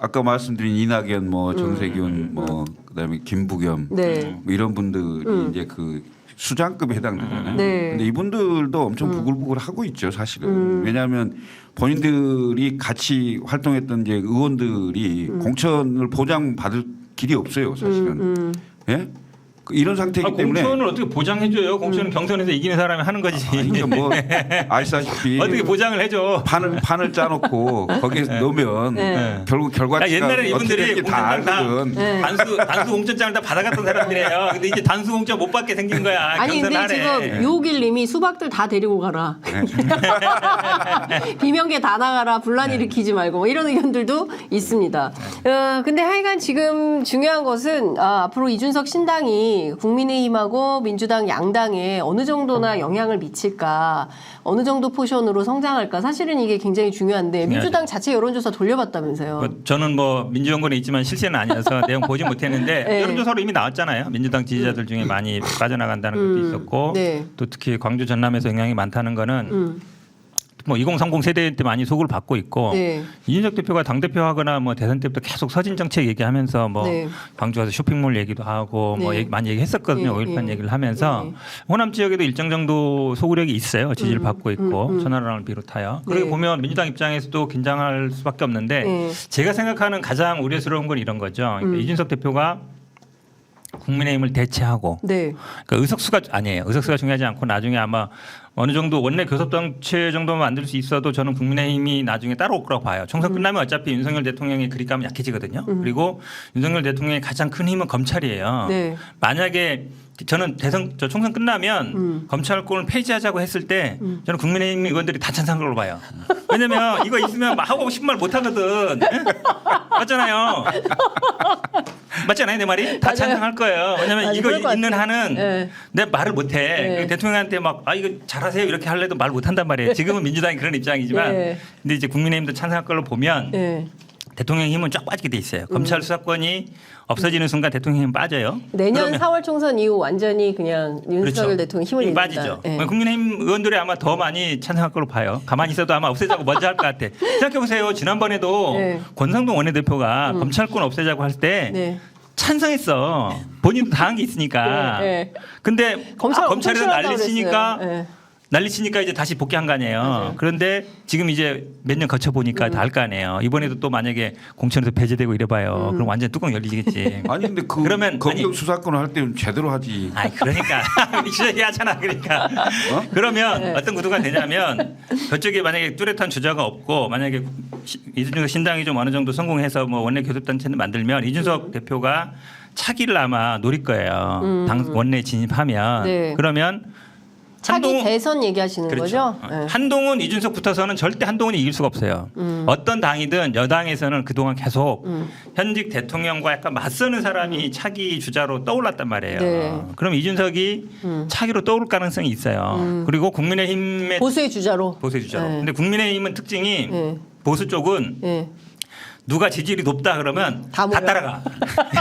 아까 말씀드린 이낙연, 뭐 정세균, 뭐 그다음에 김부겸 네. 뭐 이런 분들이 이제 그 수장급에 해당되잖아요. 네. 근데 이분들도 엄청 부글부글 하고 있죠, 사실은. 왜냐하면 본인들이 같이 활동했던 이제 의원들이 공천을 보장받을 길이 없어요, 사실은. 예? 그 이런 상태이기 때문에 공천을 어떻게 보장해줘요? 공천은 경선에서 이기는 사람이 하는 거지. 이게 뭐 아시다시피 어떻게 보장을 해줘? 판을 짜놓고 거기에 넣으면 네. 결국 결과치가 옛날에 이분들이 어떻게 될지 다 알거든. 네. 단수 공천장을 다 받아갔던 사람들이에요. 근데 이제 단수 공천 못 받게 생긴 거야. 아니 근데 경선하네. 지금 유옥일님이 수박들 다 데리고 가라. 네. 비명계 다 나가라. 분란 일으키지 말고 뭐 이런 의견들도 있습니다. 근데 하여간 지금 중요한 것은 앞으로 이준석 신당이 국민의힘하고 민주당 양당에 어느 정도나 영향을 미칠까, 어느 정도 포션으로 성장할까. 사실은 이게 굉장히 중요한데 민주당 자체 여론조사 돌려봤다면서요. 뭐 저는 뭐 민주연구원에 있지만 실세는 아니어서 내용 보지 못했는데 네. 여론조사로 이미 나왔잖아요. 민주당 지지자들 중에 많이 빠져나간다는 것도 있었고 네. 또 특히 광주 전남에서 영향이 많다는 거는 뭐 2030 세대 때 많이 소구를 받고 있고 네. 이준석 대표가 당 대표하거나 뭐 대선 때부터 계속 서진 정책 얘기하면서 뭐 네. 광주 가서 쇼핑몰 얘기도 하고 뭐 네. 많이 얘기했었거든요. 네. 5.18 네. 얘기를 하면서 네. 호남 지역에도 일정 정도 소구력이 있어요. 지지를 받고 있고 천하람을 비롯하여. 그러고 네. 보면 민주당 입장에서도 긴장할 수밖에 없는데 네. 제가 생각하는 가장 우려스러운 건 이런 거죠. 그러니까 이준석 대표가 국민의힘을 대체하고 네. 그러니까 의석수가 아니에요. 의석수가 중요하지 않고 나중에 아마 어느 정도 원내 교섭단체 정도만 만들 수 있어도 저는 국민의힘이 나중에 따라올 거라고 봐요. 총선 끝나면 어차피 윤석열 대통령의 그립감은 약해지거든요. 그리고 윤석열 대통령의 가장 큰 힘은 검찰이에요. 네. 만약에 저는 총선 끝나면 검찰권을 폐지하자고 했을 때 저는 국민의힘 의원들이 다 찬성한 걸로 봐요. 왜냐면 이거 있으면 막 하고 싶은 말 못 하거든. 예? 맞잖아요. 맞잖아요, 내 말이? 다 맞아요. 찬성할 거예요. 왜냐면 맞아요. 이거 그럴 것 있는 같아요. 한은 네. 내 말을 못 해. 네. 대통령한테 막 이거 잘하세요 이렇게 할래도 말 못 한단 말이에요. 지금은 민주당이 그런 입장이지만 네. 근데 이제 국민의힘도 찬성할 걸로 보면 네. 대통령 힘은 쫙 빠지게 돼 있어요. 검찰 수사권이 없어지는 순간 대통령 힘은 빠져요. 내년 그러면 4월 총선 이후 완전히 그냥 윤석열 그렇죠. 대통령 힘을 힘이 잃는다. 빠지죠. 네. 국민의힘 의원들이 아마 더 많이 찬성할 걸로 봐요. 가만히 있어도 아마 없애자고 먼저 할 것 같아. 생각해 보세요. 지난번에도 네. 권성동 원내대표가 검찰권 없애자고 할 때 네. 찬성했어. 본인도 당한 게 있으니까. 네. 근데 검찰에서 검찰에서 난리치니까 네. 난리치니까 이제 다시 복귀한 거 아니에요. 그런데 지금 이제 몇 년 거쳐 보니까 다 알 거 아니에요. 이번에도 또 만약에 공천에서 배제되고 이래봐요. 그럼 완전 뚜껑 열리겠지. 아니 근데 그 그러면 검경 수사권을 할 때는 제대로 하지. 아니 그러니까 얘기하잖아. 그러니까 그러면 어떤 구도가 되냐면 저쪽에 만약에 뚜렷한 주자가 없고 만약에 이준석 신당이 좀 어느 정도 성공해서 뭐 원내 교섭단체를 만들면 이준석 대표가 차기를 아마 노릴 거예요. 당 원내 진입하면 네. 그러면 차기 대선 얘기하시는 그렇죠. 거죠? 네. 한동훈 이준석 붙어서는 절대 한동훈이 이길 수가 없어요. 어떤 당이든 여당에서는 그동안 계속 현직 대통령과 약간 맞서는 사람이 차기 주자로 떠올랐단 말이에요. 네. 그럼 이준석이 차기로 떠오를 가능성이 있어요. 그리고 국민의힘의 보수의 주자로. 보수 주자로. 네. 근데 국민의힘은 특징이 네. 보수 쪽은 네. 누가 지지율이 높다 그러면 다 다 모여. 따라가.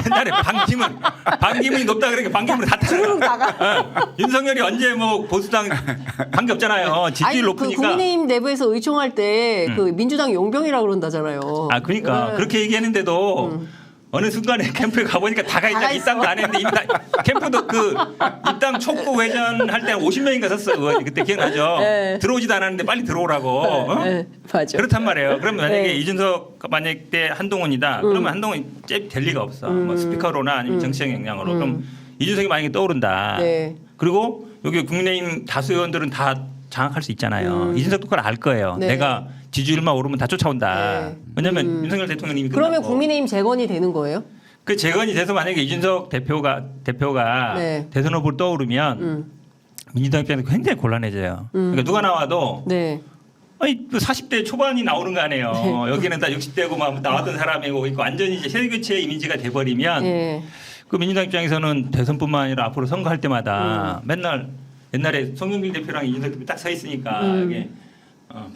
옛날에 반기문이 높다 그러니까 반기문이 다 따라가. 윤석열이 언제 뭐 보수당 관계 없잖아요. 지지율 아니, 높으니까. 그 국민의힘 내부에서 의총할 때 그 민주당 용병이라고 그런다잖아요. 아 그러니까 네. 그렇게 얘기했는데도 어느 순간에 캠프에 가보니까 다가 다가 있다. 입당도 안 했는데 이미 다 캠프도 그 입당 촉구 회전 할 때 50명인가 섰어. 그거 그때 기억나죠? 네. 들어오지도 않았는데 빨리 들어오라고. 어? 네, 맞아. 그렇단 말이에요. 그럼 만약에 네. 이준석 만약 때 한동훈이다. 그러면 한동훈이 될 리가 없어. 뭐 스피커로나 아니면 정치적 역량으로. 그럼 이준석이 만약에 떠오른다. 네. 그리고 여기 국민의힘 다수 의원들은 다 장악할 수 있잖아요. 이준석도 그걸 알 거예요. 네. 내가 지지율만 오르면 다 쫓아온다. 네. 왜냐하면 윤석열 대통령님이 그러면 끝났고. 국민의힘 재건이 되는 거예요? 그 재건이 돼서 만약에 이준석 대표가 네. 대선 후보를 떠오르면 민주당 입장에서 굉장히 곤란해져요. 그러니까 누가 나와도 네. 아니 40대 초반이 나오는 거 아니에요. 여기는 다 60대고 막 나왔던 사람이고 그러니까 완전히 이제 세대교체 이미지가 돼버리면 네. 그 민주당 입장에서는 대선뿐만 아니라 앞으로 선거할 때마다 맨날 옛날에 송영길 대표랑 이준석 대표 딱 서 있으니까 이게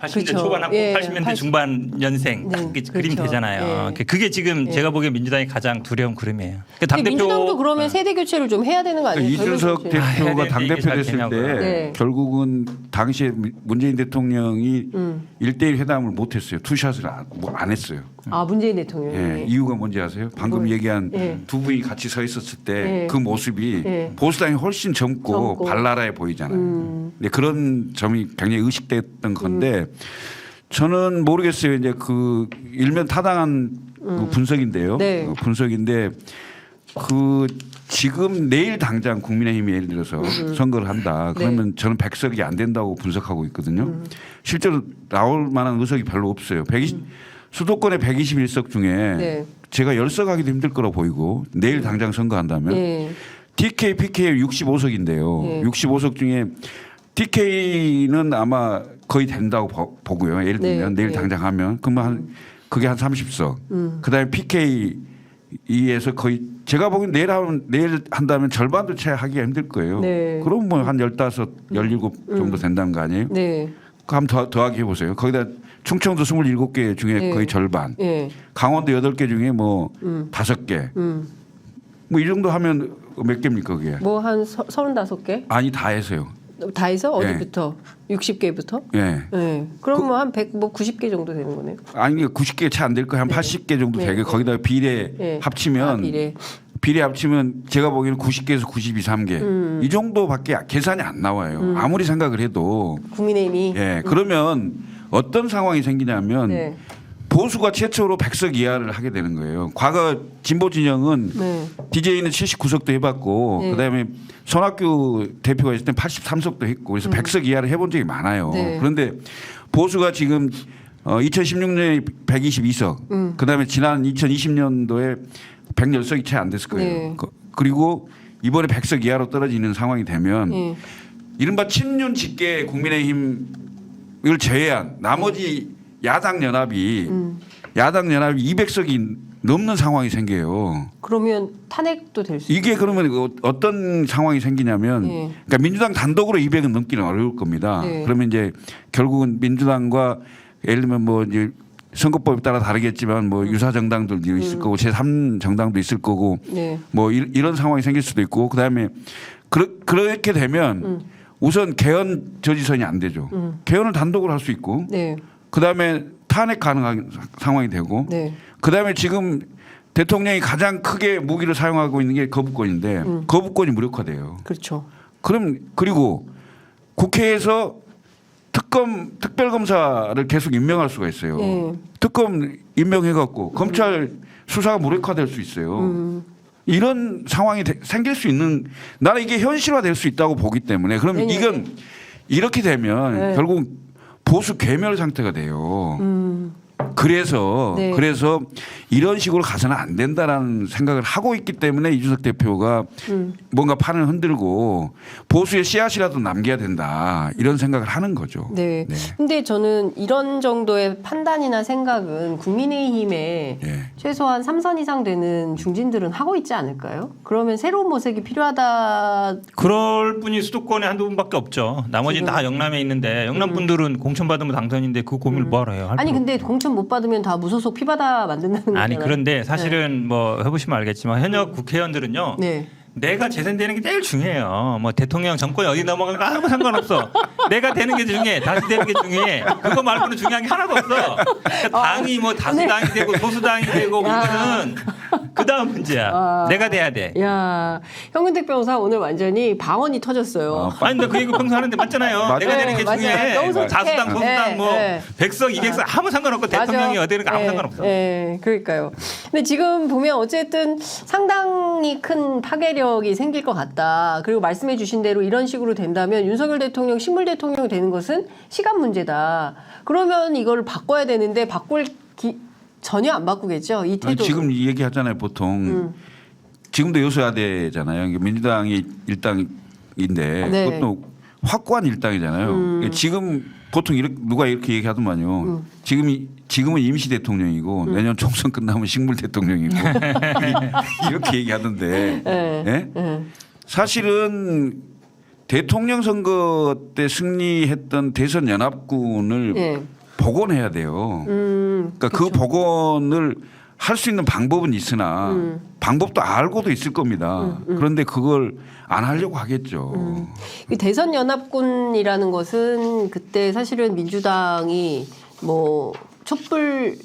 80년대 그렇죠. 초반하고 예, 80년대 중반 연생 네, 딱 그림 그렇죠. 되잖아요. 예. 그게 지금 제가 보기엔 민주당이 가장 두려운 그림이에요. 그러니까 근데 민주당도 그러면 세대 교체를 좀 해야 되는 거 아니에요? 이준석 결국 교체. 대표가 해야 당대표 될 됐을 때 되냐고요. 네. 결국은 당시에 문재인 대통령이 1대1 회담을 못했어요. 투샷을 안 했어요. 아 문재인 대통령이. 예, 이유가 뭔지 아세요? 방금 뭘. 얘기한 예. 두 분이 같이 서 있었을 때 예. 그 모습이 예. 보수당이 훨씬 젊고 발랄해 보이잖아요. 근데 그런 점이 굉장히 의식됐던 건데 저는 모르겠어요. 이제 그 일면 타당한 그 분석인데요. 네. 분석인데 그 지금 내일 당장 국민의힘이 예를 들어서 선거를 한다. 그러면 저는 100석이 안 된다고 분석하고 있거든요. 실제로 나올 만한 의석이 별로 없어요. 수도권의 121석 중에 네. 제가 10석 하기도 힘들 거라고 보이고 내일 당장 선거한다면 네. DK, PK 65석인데요. 네. 65석 중에 DK는 아마 거의 된다고 보고요. 예를 들면 네. 내일 네. 당장 하면 그러면 그게 한 30석. 그다음에 PK에서 거의 제가 보기엔 내일 한다면 절반도 채 하기가 힘들 거예요. 네. 그럼 뭐 한 15, 17 정도 된다는 거 아니에요? 네. 그 한번 더하기 해보세요. 거기다 충청도 27개 중에 네. 거의 절반. 네. 강원도 8개 중에 뭐 5개. 뭐 이 정도 하면 몇 개입니까 그게? 뭐 한 35개? 아니 다 해서요. 다 해서 네. 어디부터? 60개부터? 예. 네. 그럼 뭐 한 100, 뭐 90개 정도 되는 거네요. 아니 90개 채 안 될 거예요. 한 80개 정도 네. 되게 거기다 비례 네. 합치면 아, 비례. 비례 합치면 제가 보기에는 90개에서 92, 3개 이 정도밖에 계산이 안 나와요. 아무리 생각을 해도 국민의힘이. 예. 그러면 어떤 상황이 생기냐면 네. 보수가 최초로 100석 이하를 하게 되는 거예요. 과거 진보 진영은 네. DJ는 79석도 해봤고 네. 그다음에 손학규 대표가 있을 때 83석도 했고 그래서 100석 이하를 해본 적이 많아요. 네. 그런데 보수가 지금 2016년에 122석 그다음에 지난 2020년도에 110석이 채 안 됐을 거예요. 네. 그리고 이번에 100석 이하로 떨어지는 상황이 되면 네. 이른바 친윤 직계 국민의힘을 제외한 나머지 야당 연합이 200석이 넘는 상황이 생겨요. 그러면 탄핵도 될 수. 이게 그러면 어떤 상황이 생기냐면 네. 그러니까 민주당 단독으로 200은 넘기는 어려울 겁니다. 네. 그러면 이제 결국은 민주당과 예를 들면 뭐 이제 선거법에 따라 다르겠지만 뭐 유사 정당들도 있을 거고 제3 정당도 있을 거고 네. 뭐 이런 상황이 생길 수도 있고 그다음에 그렇게 되면 우선 개헌 저지선이 안 되죠. 개헌을 단독으로 할 수 있고 네. 그다음에 탄핵 가능한 상황이 되고 네. 그다음에 지금 대통령이 가장 크게 무기를 사용하고 있는 게 거부권인데 거부권이 무력화돼요. 그렇죠. 그럼 그리고 국회에서 특별검사를 계속 임명할 수가 있어요. 네. 특검 임명해갖고 검찰 수사가 무력화될 수 있어요. 이런 상황이 생길 수 있는 나는 이게 현실화될 수 있다고 보기 때문에 그러면 네네. 이건 이렇게 되면 네. 결국 보수 괴멸 상태가 돼요. 그래서 네. 그래서 이런 식으로 가서는 안 된다라는 생각을 하고 있기 때문에 이준석 대표가 뭔가 판을 흔들고 보수의 씨앗이라도 남겨야 된다 이런 생각을 하는 거죠. 네. 네. 근데 저는 이런 정도의 판단이나 생각은 국민의힘에 예. 최소한 3선 이상 되는 중진들은 하고 있지 않을까요? 그러면 새로운 모색이 필요하다. 그럴 분이 수도권에 한두 분밖에 없죠. 나머지는 지금. 다 영남에 있는데 영남 분들은 공천 받으면 당선인데 그 고민을 뭐하러 해요? 할 아니 필요 근데 공천 못 받으면 다 무소속 피받아 만든다는 거잖아요. 아니 그런데 사실은 뭐 해보시면 알겠지만 현역 국회의원들은요. 네. 내가 재선되는 게 제일 중요해요. 뭐 대통령 정권이 어디 넘어가는 거 아무 상관없어. 내가 되는 게 중요해. 다시 되는 게 중요해. 그거 말고는 중요한 게 하나도 없어. 그러니까 당이 뭐 다수당이 되고 소수당이 되고 이거는 그 다음 문제야. 내가 돼야 돼. 야, 현근택 변호사 오늘 완전히 방언이 터졌어요. 아니 근데 그 얘기 평소 하는데 맞잖아요. 맞아요. 내가 되는 게 맞아요. 중요해. 너무 솔직해. 다수당, 소수당 네, 뭐 네. 100석, 200석 아무 상관없고 대통령이 어디 되는 거 아무 상관없어. 네, 그러니까요. 근데 지금 보면 어쨌든 상당히 큰 파괴력 압력이 생길 것 같다. 그리고 말씀해 주신 대로 이런 식으로 된다면 윤석열 대통령 식물 대통령 되는 것은 시간 문제다. 그러면 이걸 바꿔야 되는데 전혀 안 바꾸겠죠. 이 태도. 지금 이 얘기하잖아요. 보통 지금도 여소야대잖아요. 민주당이 일당인데 네. 그것도 확고한 일당이잖아요. 지금 보통 누가 이렇게 얘기하더만요. 지금은 임시 대통령이고 내년 총선 끝나면 식물 대통령이고 이렇게 얘기하던데. 네. 예? 사실은 대통령 선거 때 승리했던 대선 연합군을 네. 복원해야 돼요. 그러니까 그 그쵸. 복원을 할 수 있는 방법은 있으나 방법도 알고도 있을 겁니다. 그런데 그걸 안 하려고 하겠죠. 이 대선 연합군이라는 것은 그때 사실은 민주당이 뭐 촛불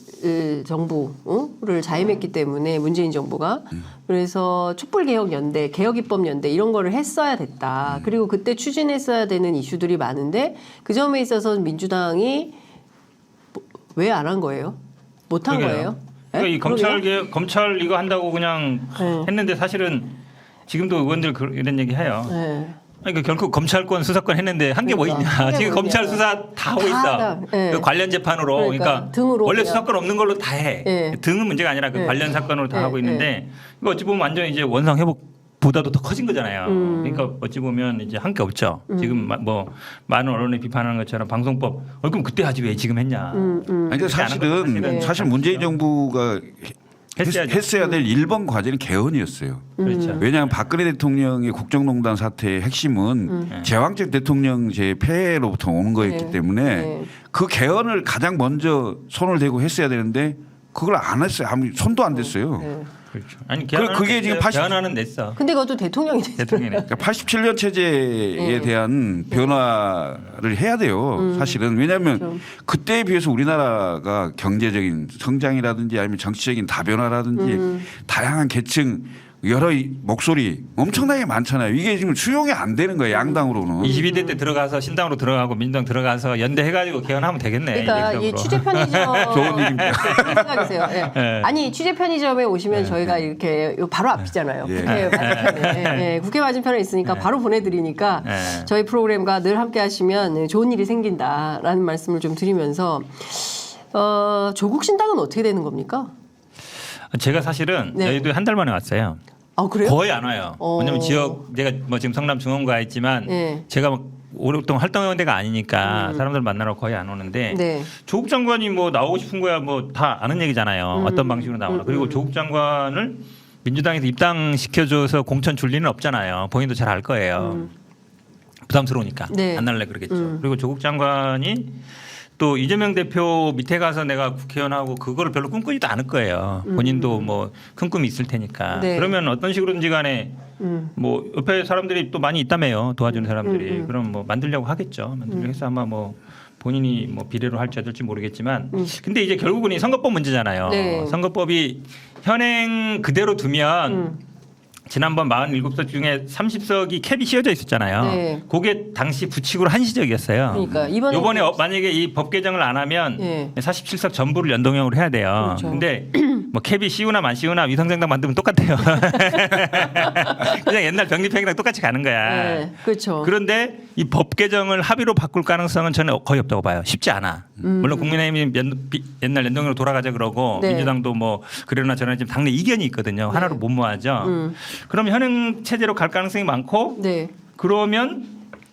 정부를 자임했기 때문에 문재인 정부가 그래서 촛불개혁연대, 개혁입법연대 이런 거를 했어야 됐다. 그리고 그때 추진했어야 되는 이슈들이 많은데 그 점에 있어서 민주당이 왜 안 한 거예요? 못 한 그러게요. 거예요? 그러니까 네? 이 그러게요? 검찰 이거 한다고 그냥 네. 했는데 사실은 지금도 의원들 이런 얘기 해요. 네. 그러니까 결국 검찰권 수사권 했는데 한 게 뭐 그러니까. 있냐? 한게 지금 뭐냐. 검찰 수사 다 하고 있어. 네. 그 관련 재판으로 그러니까 등으로 원래 그냥. 수사권 없는 걸로 다 해. 네. 등은 문제가 아니라 그 네. 관련 사건으로 다 네. 하고 있는데 이거 어찌 보면 완전 이제 원상 회복보다도 더 커진 거잖아요. 그러니까 어찌 보면 이제 한 게 없죠. 지금 뭐 많은 언론이 비판하는 것처럼 방송법 그럼 그때 하지 왜 지금 했냐? 아니, 근데 그렇지 않은 건 사실은 사실은 사실 문재인 정부가 했어야죠. 했어야 될 1번 과제는 개헌이었어요. 그렇죠. 왜냐하면 박근혜 대통령의 국정농단 사태의 핵심은 제왕적 대통령제 폐해로부터 오는 거였기 네. 때문에 네. 그 개헌을 가장 먼저 손을 대고 했어야 되는데 그걸 안 했어요. 아무 손도 안 댔어요. 네. 그렇죠. 아니 그게 지금 80 개헌안은 냈어. 근데 그것도 대통령이 대통령이 냈어. 그러니까 87년 체제에 대한 변화를 해야 돼요. 사실은 왜냐하면 그렇죠. 그때에 비해서 우리나라가 경제적인 성장이라든지 아니면 정치적인 다변화라든지 다양한 계층 여러 목소리 엄청나게 많잖아요. 이게 지금 수용이 안 되는 거예요. 양당으로는. 22대 때 들어가서 신당으로 들어가고 민주당 들어가서 연대해가지고 개헌하면 되겠네. 그러니까 이 이례적으로. 취재 편의점 좋은 일입니다. 생각하세요. 예. 네. 아니 취재 편의점에 오시면 저희가 이렇게 요 바로 앞이잖아요. 예. 국회 맞은편에 예, 국회 맞은편에 있으니까 바로 보내드리니까 네. 저희 프로그램과 늘 함께하시면 좋은 일이 생긴다라는 말씀을 좀 드리면서 조국 신당은 어떻게 되는 겁니까? 제가 사실은 네. 여의도에 한 달 만에 왔어요. 아 그래요? 거의 안 와요. 어. 왜냐면 지역 내가 뭐 지금 성남 중원가에 있지만 네. 제가 막 오랫동안 활동해온데가 아니니까 사람들 만나러 거의 안 오는데 네. 조국 장관이 뭐 나오고 싶은 거야 뭐 다 아는 얘기잖아요. 어떤 방식으로 나오나. 그리고 조국 장관을 민주당에서 입당시켜줘서 공천 줄 리는 없잖아요. 본인도 잘 알 거예요. 부담스러우니까 네. 안 날래 그러겠죠. 그리고 조국 장관이 또 이재명 대표 밑에 가서 내가 국회의원하고 그거를 별로 꿈꾸지도 않을 거예요. 본인도 뭐 큰 꿈이 있을 테니까. 네. 그러면 어떤 식으로든지 간에 뭐 옆에 사람들이 또 많이 있다며요. 도와주는 사람들이. 그럼 뭐 만들려고 하겠죠. 만들려고 해서 아마 뭐 본인이 뭐 비례로 할지 어떨지 모르겠지만 근데 이제 결국은 이 선거법 문제잖아요. 네. 선거법이 현행 그대로 두면 지난번 47석 중에 30석이 캡이 씌워져 있었잖아요. 네. 그게 당시 부칙으로 한시적이었어요. 그러니까 이번에 요번에 만약에 이 법 개정을 안 하면 네. 47석 전부를 연동형으로 해야 돼요. 그렇죠. 근데 뭐 캡이 씌우나 안 씌우나 위성정당 만들면 똑같아요. 그냥 옛날 병립형이랑 똑같이 가는 거야. 네. 그렇죠. 그런데 이 법 개정을 합의로 바꿀 가능성은 저는 거의 없다고 봐요. 쉽지 않아. 물론 국민의힘이 옛날 연동형으로 돌아가자 그러고 네. 민주당도 뭐 그러나 저러나 지금 당내 이견이 있거든요. 하나로 못 모아죠. 그럼 현행 체제로 갈 가능성이 많고 네. 그러면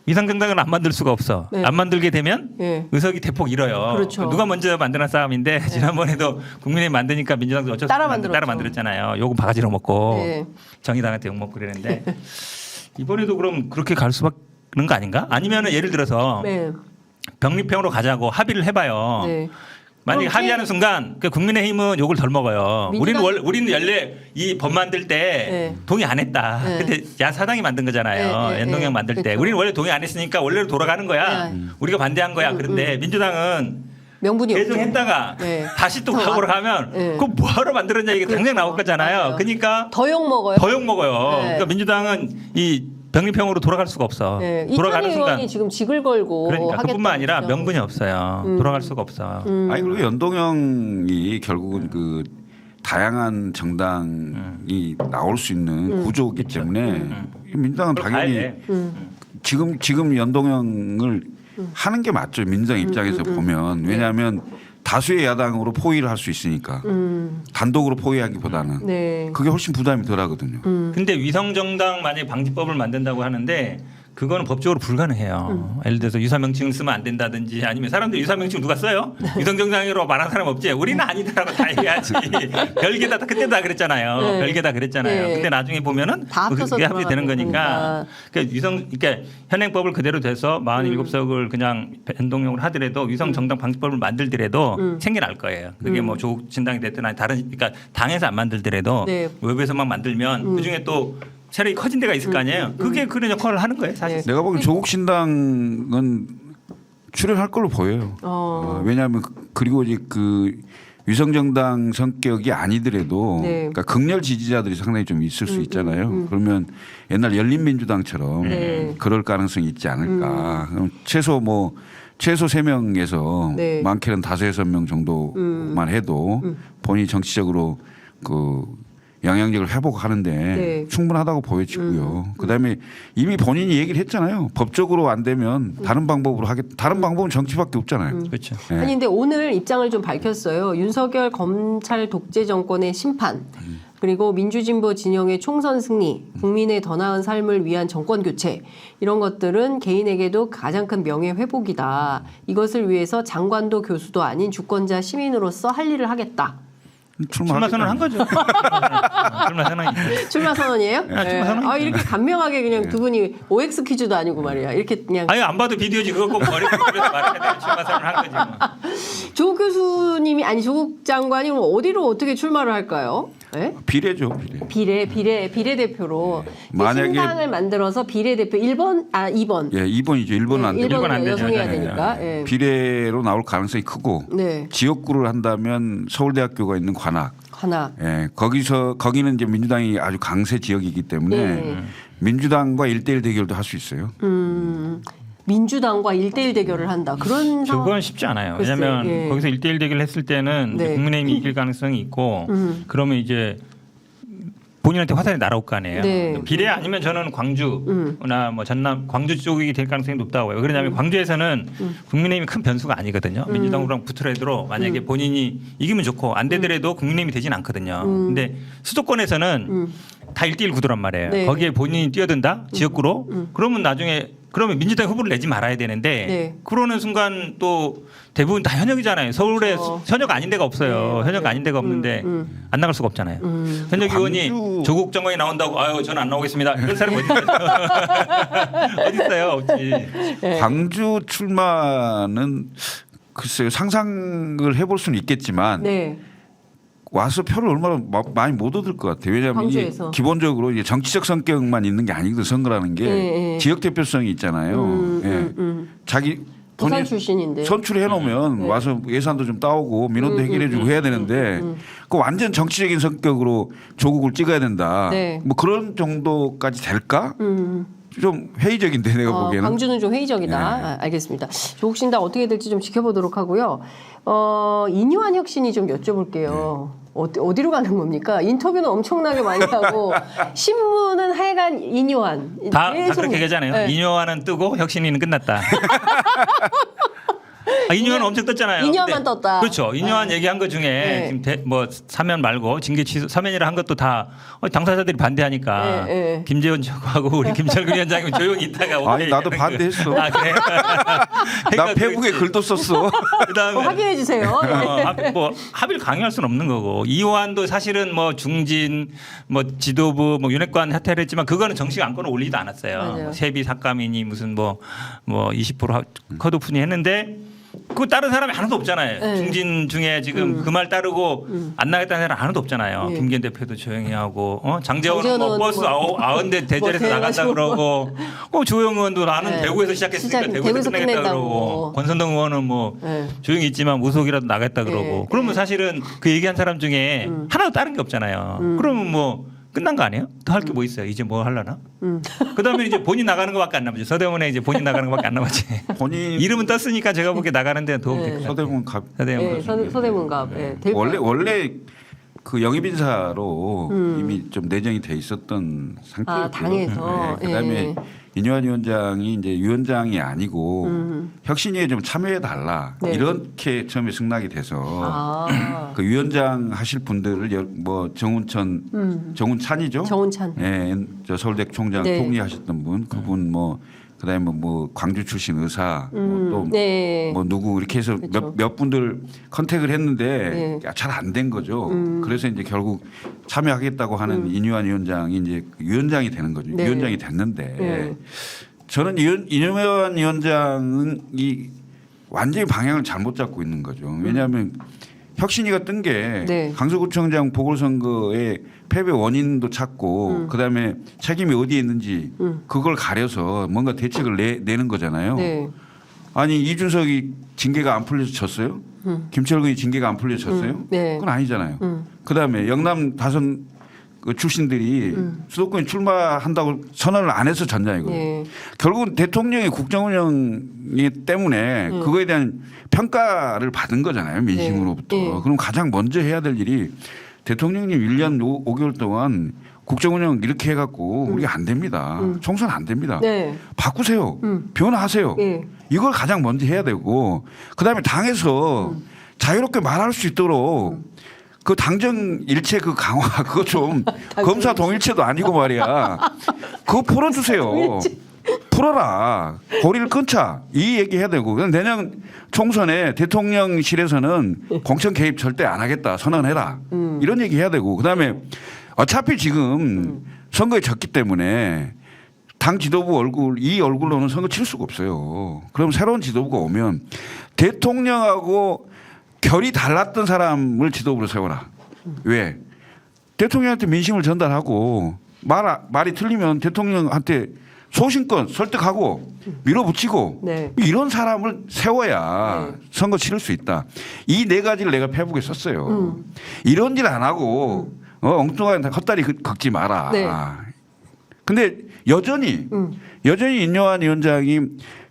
위성정당을 안 만들 수가 없어. 네. 안 만들게 되면 네. 의석이 대폭 잃어요. 그렇죠. 누가 먼저 만드나 싸움인데 지난번에도 국민의힘 만드는 민주당도 어쩔 수 따라 없이 따라 만들었죠. 만들었잖아요. 욕은 바가지로 먹고 네. 정의당한테 욕 먹고 그랬는데 이번에도 그럼 그렇게 갈 수밖에 없는 거 아닌가? 아니면은 예를 들어서 네. 병립형으로 가자고 합의를 해봐요. 네. 만약에 그럼 합의하는 순간 그 국민의힘은 욕을 덜 먹어요. 민주당- 우리는 원래 이 법 만들 때 네. 동의 안 했다. 네. 근데 야사당이 만든 거잖아요. 네, 네, 연동형 네. 만들 때 그렇죠. 우리는 원래 동의 안 했으니까 원래로 돌아가는 거야. 네. 우리가 반대한 거야. 그런데 민주당은 명분이 없죠. 개정했다가 네. 다시 또 더 과거로 와- 가면 네. 그거 뭐하러 만들었냐 이게 당장 나올 거잖아요. 맞아요. 그러니까 더 욕 먹어요. 더 욕 먹어요. 네. 그러니까 민주당은 이 병립형으로 돌아갈 수가 없어. 네. 돌아가는 이탄희 순간 의원이 지금 직을 걸고 그러니까 그뿐만 아니라 하겠다고 명분이 없어요. 돌아갈 수가 없어. 아니 그리고 연동형이 결국은 그 다양한 정당이 나올 수 있는 구조이기 때문에 민주당은 그걸 봐야 당연히 돼. 지금 연동형을 하는 게 맞죠. 민주당 입장에서 보면. 왜냐하면 다수의 야당으로 포위를 할 수 있으니까 단독으로 포위하기보다는 네. 그게 훨씬 부담이 덜하거든요. 근데 위성정당 만약에 방지법을 만든다고 하는데 그거는 법적으로 불가능해요. 예를 들어서 유사명칭을 쓰면 안 된다든지 아니면 사람들 유사명칭 누가 써요? 위성정당으로 말하는 사람 없지? 우리는 아니다라고 다 얘기하지. 별개다 그때 다 그랬잖아요. 네. 별개다 그랬잖아요. 네. 근데 나중에 보면은 다 합쳐서 그게 합의되는 거니까. 들어가니까. 그러니까 현행법을 그대로 돼서 47석을 그냥 변동형으로 하더라도 위성정당 방지법을 만들더라도 생겨날 거예요. 그게 뭐 조국 진당이 됐든 아니 다른 그러니까 당에서 안 만들더라도 네. 외부에서만 만들면 그중에 또 세력이 커진 데가 있을 거 아니에요. 그게 그런 역할을 하는 거예요, 사실. 네. 내가 보기엔 조국 신당은 출연할 걸로 보여요. 왜냐하면 그리고 이제 그 위성정당 성격이 아니더라도 네. 그러니까 극렬 지지자들이 상당히 좀 있을 수 있잖아요. 그러면 옛날 열린민주당처럼 네. 그럴 가능성이 있지 않을까. 그럼 최소 3명에서 네. 많게는 5-6명 정도만 해도 본인이 정치적으로 그 영향력을 회복하는데 네. 충분하다고 보여지고요. 그다음에 이미 본인이 얘기를 했잖아요. 법적으로 안 되면 다른 방법으로 다른 방법은 정치밖에 없잖아요. 그렇죠. 네. 아니 근데 오늘 입장을 좀 밝혔어요. 윤석열 검찰 독재 정권의 심판 그리고 민주진보 진영의 총선 승리, 국민의 더 나은 삶을 위한 정권 교체 이런 것들은 개인에게도 가장 큰 명예 회복이다. 이것을 위해서 장관도 교수도 아닌 주권자 시민으로서 할 일을 하겠다. 출마 선언을 한 거죠. 출마 선언이. 출마 선언이에요? 네, 출마 선언이죠. 아 이렇게 간명하게 그냥 두 분이 OX 퀴즈도 아니고 말이야. 이렇게 그냥 아니 안 봐도 비디오지 그거 꼭 머리에 그려서 말해야 돼. 출마 선언을 한 거지 뭐. 조국 교수님이 아니 조국 장관이 그럼 어디로 어떻게 출마를 할까요? 네? 비례죠. 비례대표로 만약에- 신당을 만들어서 비례대표 2번. 예, 2번이죠. 1번은 안 되죠. 1번은 안 되죠. 여성해야 네. 되니까. 예. 비례로 나올 가능성이 크고 네. 지역구를 한다면 서울대학교가 있는 관악. 하나. 예, 거기는 이제 민주당이 아주 강세 지역이기 때문에 네. 민주당과 1대1 대결도 할 수 있어요. 민주당과 1대1 대결을 한다. 그런 상황. 그건 쉽지 않아요. 글쎄, 왜냐하면 예. 거기서 1대1 대결을 했을 때는 네. 국민의힘이 이길 가능성이 있고 그러면 이제 본인한테 화살이 날아올 거 아니에요. 네. 비례 아니면 저는 광주나 뭐 전남 광주 쪽이 될 가능성이 높다고 봐요. 그러냐면 광주에서는 국민의힘이 큰 변수가 아니거든요. 민주당이랑 붙으더라도 만약에 본인이 이기면 좋고 안 되더라도 국민의힘이 되진 않거든요. 근데 수도권에서는 다 1대1 구도란 말이에요. 네. 거기에 본인이 뛰어든다 지역구로 그러면 나중에 그러면 민주당 후보를 내지 말아야 되는데 네. 그러는 순간 또 대부분 다 현역이잖아요. 서울에 그렇죠. 현역 아닌 데가 없어요. 네, 현역 아닌 데가 없는데 안 나갈 수가 없잖아요. 현역 의원이 광주- 조국 장관이 나온다고 아유 저는 안 나오겠습니다. 이런 사람이 어디 있어요? 어디 있어요? 없지. 네. 광주 출마는 글쎄요. 상상을 해볼 수는 있겠지만 네. 와서 표를 얼마나 많이 못 얻을 것 같아요. 왜냐하면 이게 광주에서. 기본적으로 이제 정치적 성격만 있는 게 아니거든. 선거라는 게 네, 네. 지역 대표성이 있잖아요. 예. 부산 자기 본인 출신인데. 선출해 놓으면 네. 와서 예산도 좀 따오고 민원도 해결해주고 해야 되는데 그 완전 정치적인 성격으로 조국을 찍어야 된다. 네. 뭐 그런 정도까지 될까? 좀 회의적인데 내가 보기에는. 광주는 좀 회의적이다. 네. 아, 알겠습니다. 조국 신당 어떻게 될지 좀 지켜보도록 하고요. 이뇨한 혁신이 좀 여쭤볼게요. 어디로 가는 겁니까? 인터뷰는 엄청나게 많이 하고 신문은 하여간 이뇨한 다 계속- 그렇게 얘기하잖아요. 네. 이뇨화는 뜨고 혁신이는 끝났다. 이뇨화는 엄청 떴잖아요. 이뇨화만 근데 떴다. 그렇죠. 이뇨화 얘기한 것 중에 네. 지금 뭐 사면 말고 징계 취소 사면이라 한 것도 다 당사자들이 반대하니까 네, 네. 김재원 저하고 우리 김철근 위원장이 조용히 있다가 아니, 오케이 나도 하는 반대했어. 거. 아 그래요? 나 페북에 글도 썼어. 그다음에 확인해 주세요. 뭐 합의를 강요할 수는 없는 거고 이호환도 사실은 뭐 중진 뭐 지도부 뭐 윤핵관 혜택을 했지만 그거는 정식 안건을 올리지도 않았어요. 맞아요. 뭐 세비 삭감이니 무슨 뭐 20% 컷오프니 했는데 그거 따른 사람이 하나도 없잖아요. 네. 중진 중에 지금 그 말 따르고 안 나겠다는 사람 하나도 없잖아요. 네. 김기현 대표도 조용히 하고 장재원은 장재원 뭐 의원 버스 뭐- 90대 대절에서 뭐 나간다 대가지고. 그러고 조영 의원도 나는 네. 대구에서 시작했으니까 시작- 대구에서 대구에서 끝내겠다 끝낸다고. 그러고 권선동 의원은 뭐 네. 조용히 있지만 무속이라도 나겠다 그러고 네. 그러면 사실은 그 얘기한 사람 중에 하나도 다른 게 없잖아요. 그러면 뭐 끝난 거 아니에요? 더 할 게 뭐 있어요? 이제 뭐 하려나? 그다음에 이제 본인 나가는 거밖에 안 남았지. 서대문에 이제 본인 나가는 거밖에 안 남았지. 본인 이름은 떴으니까 제가 보기에 나가는 데는 도움이 될것 같아요. 서대문 갑 서대문. 네, 서대문갑. 네. 될 원래 그 영입 인사로 이미 좀 내정이 돼 있었던 상태였고요. 당에서. 네, 그다음에 예. 인요한 위원장이 이제 위원장이 아니고 혁신위에 좀 참여해 달라 네. 이렇게 처음에 승낙이 돼서 아, 그 위원장 하실 분들을 뭐 정운찬이죠. 정운찬. 예, 저 서울대 총장 네. 총리하셨던 분, 그분 뭐 그다음에 뭐 광주 출신 의사, 또 네. 뭐 누구 이렇게 해서 그렇죠. 몇 분들 컨택을 했는데 네. 잘 안 된 거죠. 그래서 이제 결국 참여하겠다고 하는 인유한 위원장이 이제 위원장이 되는 거죠. 네. 위원장이 됐는데 네. 저는 인유한 위원장이 완전히 방향을 잘못 잡고 있는 거죠. 왜냐하면 혁신위가 뜬 게 네. 강서구청장 보궐선거의 패배 원인도 찾고 그다음에 책임이 어디에 있는지 그걸 가려서 뭔가 대책을 내는 거잖아요. 네. 아니 이준석이 징계가 안 풀려서 졌어요? 김철근이 징계가 안 풀려서 졌어요? 네. 그건 아니잖아요. 그다음에 영남 다선 그 출신들이 수도권에 출마한다고 선언을 안 해서 졌냐 이거. 네. 결국은 대통령의 국정운영이 때문에 그거에 대한 평가를 받은 거잖아요. 민심으로부터. 네. 그럼 가장 먼저 해야 될 일이 대통령님 1년 5개월 동안 국정운영 이렇게 해갖고 우리가 안 됩니다. 총선 안 됩니다. 네. 바꾸세요. 변화하세요. 네. 이걸 가장 먼저 해야 되고 그다음에 당에서 자유롭게 말할 수 있도록 그 당정 일체 그 강화 그거 좀 검사 동일체도 아니고 말이야. 그거 풀어주세요. 풀어라. 고리를 끊자. 이 얘기 해야 되고 내년 총선에 대통령실에서는 공천 개입 절대 안 하겠다. 선언해라. 이런 얘기 해야 되고 그다음에 어차피 지금 선거에 졌기 때문에 당 지도부 이 얼굴로는 선거 칠 수가 없어요. 그럼 새로운 지도부가 오면 대통령하고 결이 달랐던 사람을 지도부로 세워라. 왜? 대통령한테 민심을 전달하고 말이 틀리면 대통령한테 소신껏 설득하고 밀어붙이고 네. 이런 사람을 세워야 선거 치를 수 있다. 이 네 가지를 내가 페북에 썼어요. 이런 일 안 하고 엉뚱한 헛다리 걷지 마라. 네. 근데 여전히 인요한 위원장이